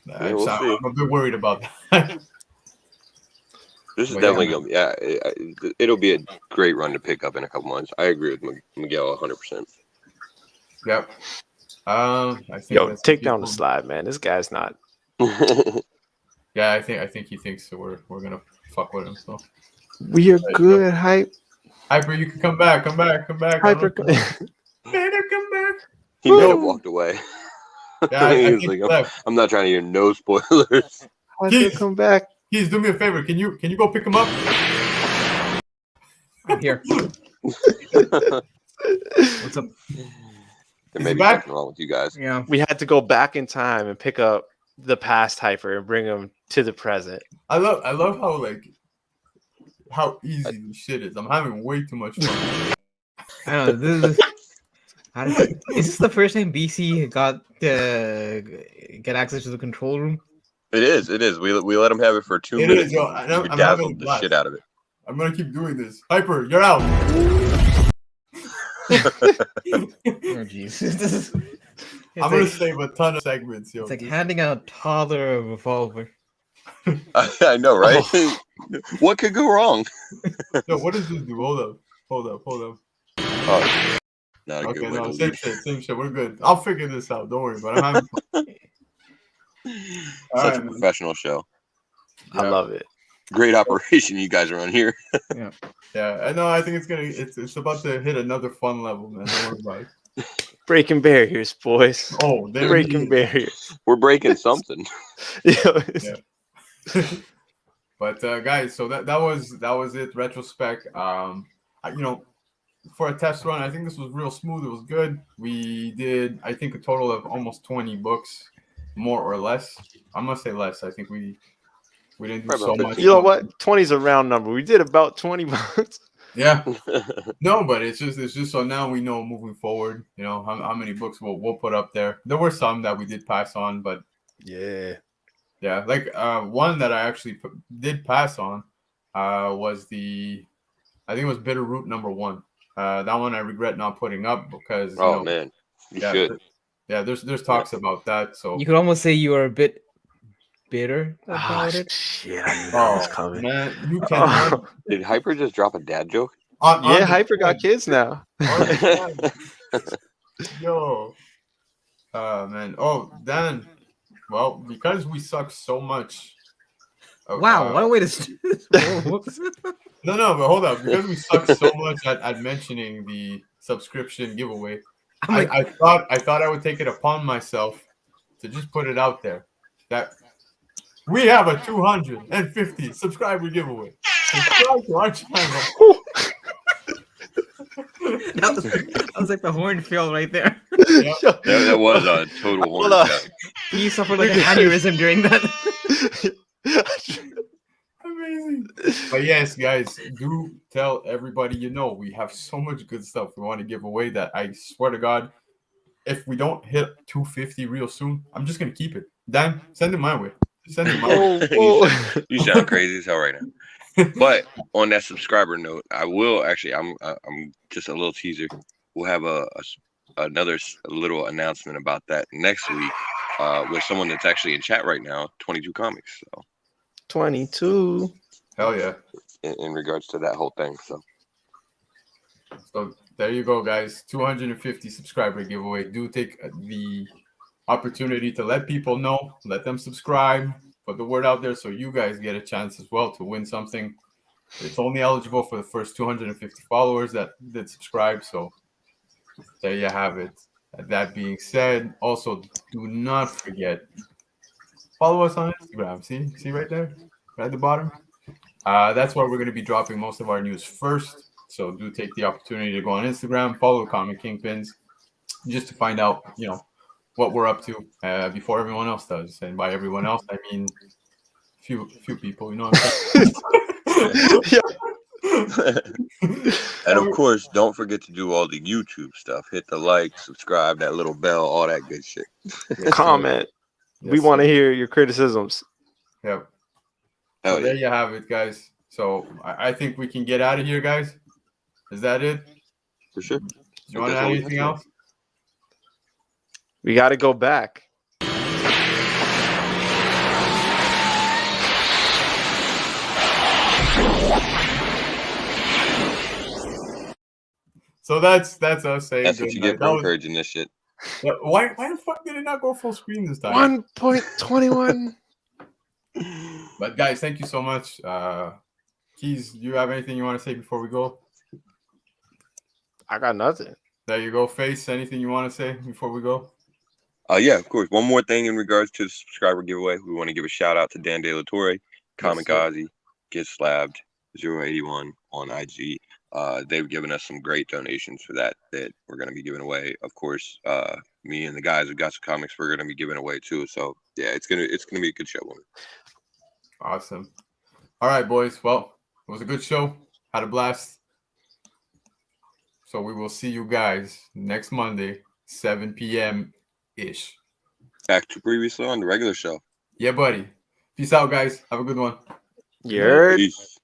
Speaker 3: we'll see.
Speaker 2: I'm a bit worried about that.
Speaker 3: This is definitely going to be, it'll be a great run to pick up in a couple months. I agree with Miguel 100%.
Speaker 2: Yep. I think
Speaker 4: take down the slide, man. This guy's not.
Speaker 2: Yeah, I think he thinks that we're going to fuck with him. So
Speaker 4: we are good, Hype.
Speaker 2: Hyper, you can come back.
Speaker 4: Hyper,
Speaker 2: come back.
Speaker 3: He may have walked away.
Speaker 2: Yeah, I think
Speaker 3: like, I'm not trying to hear no spoilers.
Speaker 4: Keith, come back.
Speaker 2: Keith, do me a favor. Can you go pick him up?
Speaker 5: I'm here. What's up?
Speaker 3: There may be something wrong with you guys.
Speaker 5: Yeah.
Speaker 4: We had to go back in time and pick up the past Hyper and bring him to the present.
Speaker 2: I love how easy this shit is. I'm having way too much fun.
Speaker 5: I don't know. Is this the first time BC got get access to the control room?
Speaker 3: It is. We let him have it for 2 minutes.
Speaker 2: It is, yo. I'm
Speaker 3: dazzled the shit out of it.
Speaker 2: I'm gonna keep doing this. Hyper, you're out.
Speaker 5: Oh jeez.
Speaker 2: I'm gonna save a ton of segments, yo.
Speaker 5: It's like handing out a toddler a revolver.
Speaker 3: I know, right? What could go wrong?
Speaker 2: Yo, what does this do? Hold up.
Speaker 3: Oh, not a good way to
Speaker 2: same shit. We're good. I'll figure this out. Don't worry. But I'm having fun.
Speaker 3: Such a professional show.
Speaker 4: I love it.
Speaker 3: Great operation you guys are on here.
Speaker 2: Yeah. I know. I think it's about to hit another fun level, man. Don't worry about it.
Speaker 4: Breaking barriers, boys.
Speaker 2: Oh,
Speaker 4: breaking barriers.
Speaker 3: We're breaking something.
Speaker 2: Yeah. But guys, so that was it. Retro Spec. For a test run, I think this was real smooth. It was good. We did, I think, a total of almost 20 books, more or less. I'm gonna say less. I think we didn't do so much.
Speaker 4: You know what? 20 is a round number. We did about 20 books.
Speaker 2: Yeah. No, but it's just so now we know moving forward, how many books we'll put up there. There were some that we did pass on, but
Speaker 4: yeah,
Speaker 2: like one that I actually did pass on was I think it was Bitterroot #1. That one I regret not putting up because
Speaker 3: man, you should.
Speaker 2: Yeah, there's talks about that. So
Speaker 5: You could almost say you are a bit bitter
Speaker 4: Oh,
Speaker 5: about it.
Speaker 4: shit, I knew that was coming.
Speaker 2: man, you cannot.
Speaker 4: Oh,
Speaker 3: Did Hyper just drop a dad joke?
Speaker 2: On
Speaker 4: yeah,
Speaker 2: the
Speaker 4: Hyper got
Speaker 2: pod,
Speaker 4: kids now.
Speaker 2: on the pod. Yo, man. Oh, Dan. Well, because we suck so much.
Speaker 5: Wow, what a way to whoops.
Speaker 2: No, but hold up. Because we suck so much at mentioning the subscription giveaway,
Speaker 5: I'm like,
Speaker 2: I thought I would take it upon myself to just put it out there that we have a 250 subscriber giveaway. Subscribe to our channel.
Speaker 5: that was like the horn fail right there.
Speaker 2: Yep.
Speaker 3: That was a total
Speaker 4: Hold
Speaker 3: horn
Speaker 4: on.
Speaker 3: attack.
Speaker 5: He suffered like an aneurysm during that.
Speaker 2: Amazing. But yes, guys, do tell everybody you know. We have so much good stuff we want to give away that I swear to God, if we don't hit 250 real soon, I'm just gonna keep it. Dan, send it my way. Send it my way.
Speaker 3: You sound crazy as hell right now. But on that subscriber note, I will actually. I'm just a little teaser. We'll have another little announcement about that next week with someone that's actually in chat right now. 22 Comics. So
Speaker 4: 22.
Speaker 2: Hell yeah.
Speaker 3: in regards to that whole thing.
Speaker 2: So there you go, guys. 250 subscriber giveaway. Do take the opportunity to let people know, let them subscribe, put the word out there so you guys get a chance as well to win something. It's only eligible for the first 250 followers that did subscribe. So there you have it. That being said, also do not forget, follow us on Instagram. See right there, right at the bottom. That's where we're going to be dropping most of our news first. So do take the opportunity to go on Instagram, follow Comic Kingpins, just to find out, what we're up to before everyone else does. And by everyone else, I mean few people. You know what I'm saying?
Speaker 3: And of course, don't forget to do all the YouTube stuff. Hit the like, subscribe, that little bell, all that good shit.
Speaker 4: Comment. We want to hear your criticisms.
Speaker 2: Yep.
Speaker 3: Hell
Speaker 2: So
Speaker 3: yeah.
Speaker 2: there you have it, guys. So I think we can get out of here, guys. Is that it?
Speaker 3: For sure.
Speaker 2: Do you want to add anything else?
Speaker 4: We got to go back.
Speaker 2: So that's us saying
Speaker 3: That's what you get for encouraging this shit.
Speaker 2: Yeah, why the fuck did it not go full screen this time?
Speaker 4: 1.21.
Speaker 2: But guys, thank you so much. Keys, do you have anything you want to say before we go?
Speaker 4: I got nothing.
Speaker 2: There you go. Face, anything you want to say before we go?
Speaker 3: Yeah, of course. One more thing in regards to the subscriber giveaway. We want to give a shout out to Dan De La Torre, Comic Ozzy, Get Slabbed, 081 on IG. They've given us some great donations for that we're going to be giving away. Of course, me and the guys who got some comics, we're going to be giving away too. So yeah, it's gonna be a good show.
Speaker 2: Awesome. All right, boys. Well, it was a good show. Had a blast. So we will see you guys next Monday, 7 p.m. ish.
Speaker 3: Back to previously on the regular show.
Speaker 2: Yeah, buddy. Peace out, guys. Have a good one.
Speaker 4: You heard?
Speaker 3: Peace.